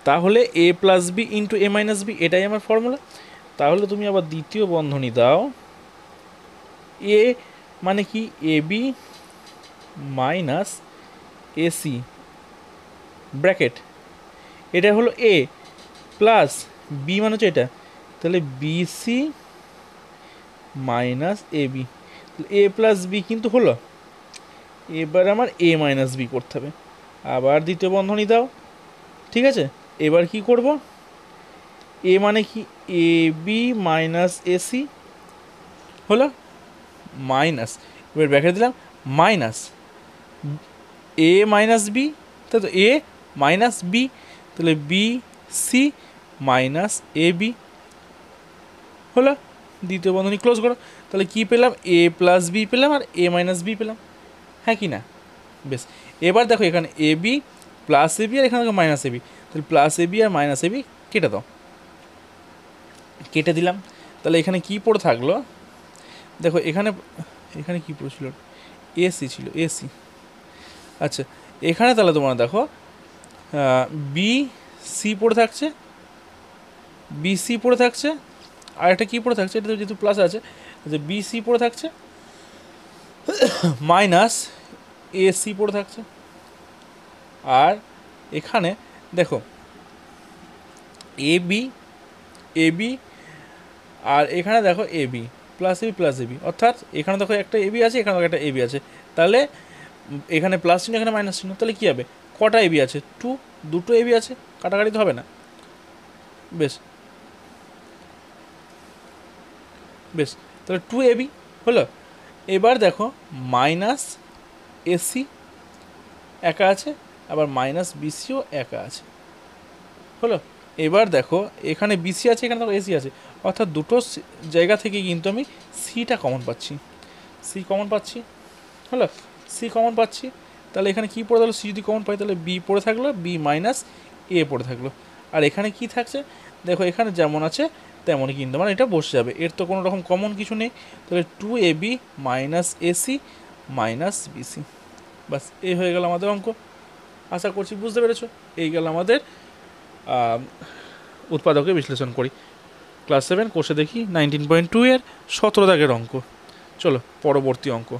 তাহলে A plus B into A minus B এটাই আমার ফর্মুলা। তাহলে তুমি আবার দ্বিতীয় বন্ধনী দাও, এ মানে কি এ বি মাইনাস এসি ব্র্যাকেট, এটা হলো এ প্লাস বি মানে হচ্ছে এটা, তাহলে BC minus A B, A plus B কিন্তু হলো। এবার আমার এ মাইনাস বি করতে হবে, আবার দ্বিতীয় বন্ধনী দাও, ঠিক আছে। এবার কি করব, এ মানে কি এ বি মাইনাস এসি হলো মাইনাস, এবার ব্র্যাকেট দিলাম মাইনাস এ মাইনাস বি, তাই তো এ মাইনাস বি, তাহলে B C minus A B হলো। দ্বিতীয় বন্ধনী ক্লোজ করো, তাহলে কি পেলাম, এ প্লাস বি পেলাম আর এ মাইনাস বি পেলাম, হ্যাঁ কি না? বেশ, এবার দেখো এখানে A B plus A B আর এখানে দেখো মাইনাস এ বি, তাহলে plus A B R minus A B কেটে দাও, কেটে দিলাম। তাহলে এখানে কি পড়ে থাকলো, দেখো এখানে এখানে কী পড়েছিল, এসি ছিল, এসি। আচ্ছা, এখানে তাহলে তোমরা দেখো বি সি পড়ে থাকছে, বিসি পড়ে থাকছে, আর একটা কী পড়ে থাকছে, এটা যেহেতু প্লাস আছে, বিসি পড়ে থাকছে মাইনাস এসি পড়ে থাকছে। আর এখানে দেখো এ বি আর এখানে দেখো A B plus A B, অর্থাৎ এখানে দেখো একটা এ বি আছে, এখানে একটা এ বি আছে, তাহলে এখানে প্লাস চিহ্ন এখানে মাইনাস চিহ্ন, তাহলে কী হবে, কটা এ বি আছে, দুটো এ বি আছে, কাটাকাটি তো হবে না। বেশ বেশ, তাহলে টু এ বি হলো। এবার দেখো মাইনাস এসি একা আছে, আবার মাইনাস বিসিও একা আছে হলো। এবার দেখো এখানে বিসি আছে, এখানে দেখো এসি আছে, অর্থাৎ দুটো জায়গা থেকে কিন্তু আমি সিটা কমন পাচ্ছি, সি কমন পাচ্ছি হলো, সি কমন পাচ্ছি। তাহলে এখানে কী পড়ে থাকলো, সি যদি কমন পাই তাহলে বি পড়ে থাকলো, বি মাইনাস এ পড়ে থাকলো। আর এখানে কি থাকছে, দেখো এখানে যেমন আছে তেমনই কিন্তু মানে এটা বসে যাবে, এর তো কোনো রকম কমন কিছু নেই। তাহলে two A B minus AC minus BC, বাস এই হয়ে গেল আমাদের অঙ্ক। আশা করছি বুঝতে পেরেছো। এই গেল আমাদের উৎপাদকের বিশ্লেষণ করি ক্লাস 7 কোর্সে দেখি 19.2 এর 17 দাগের অঙ্ক। চলো পরবর্তী অঙ্ক।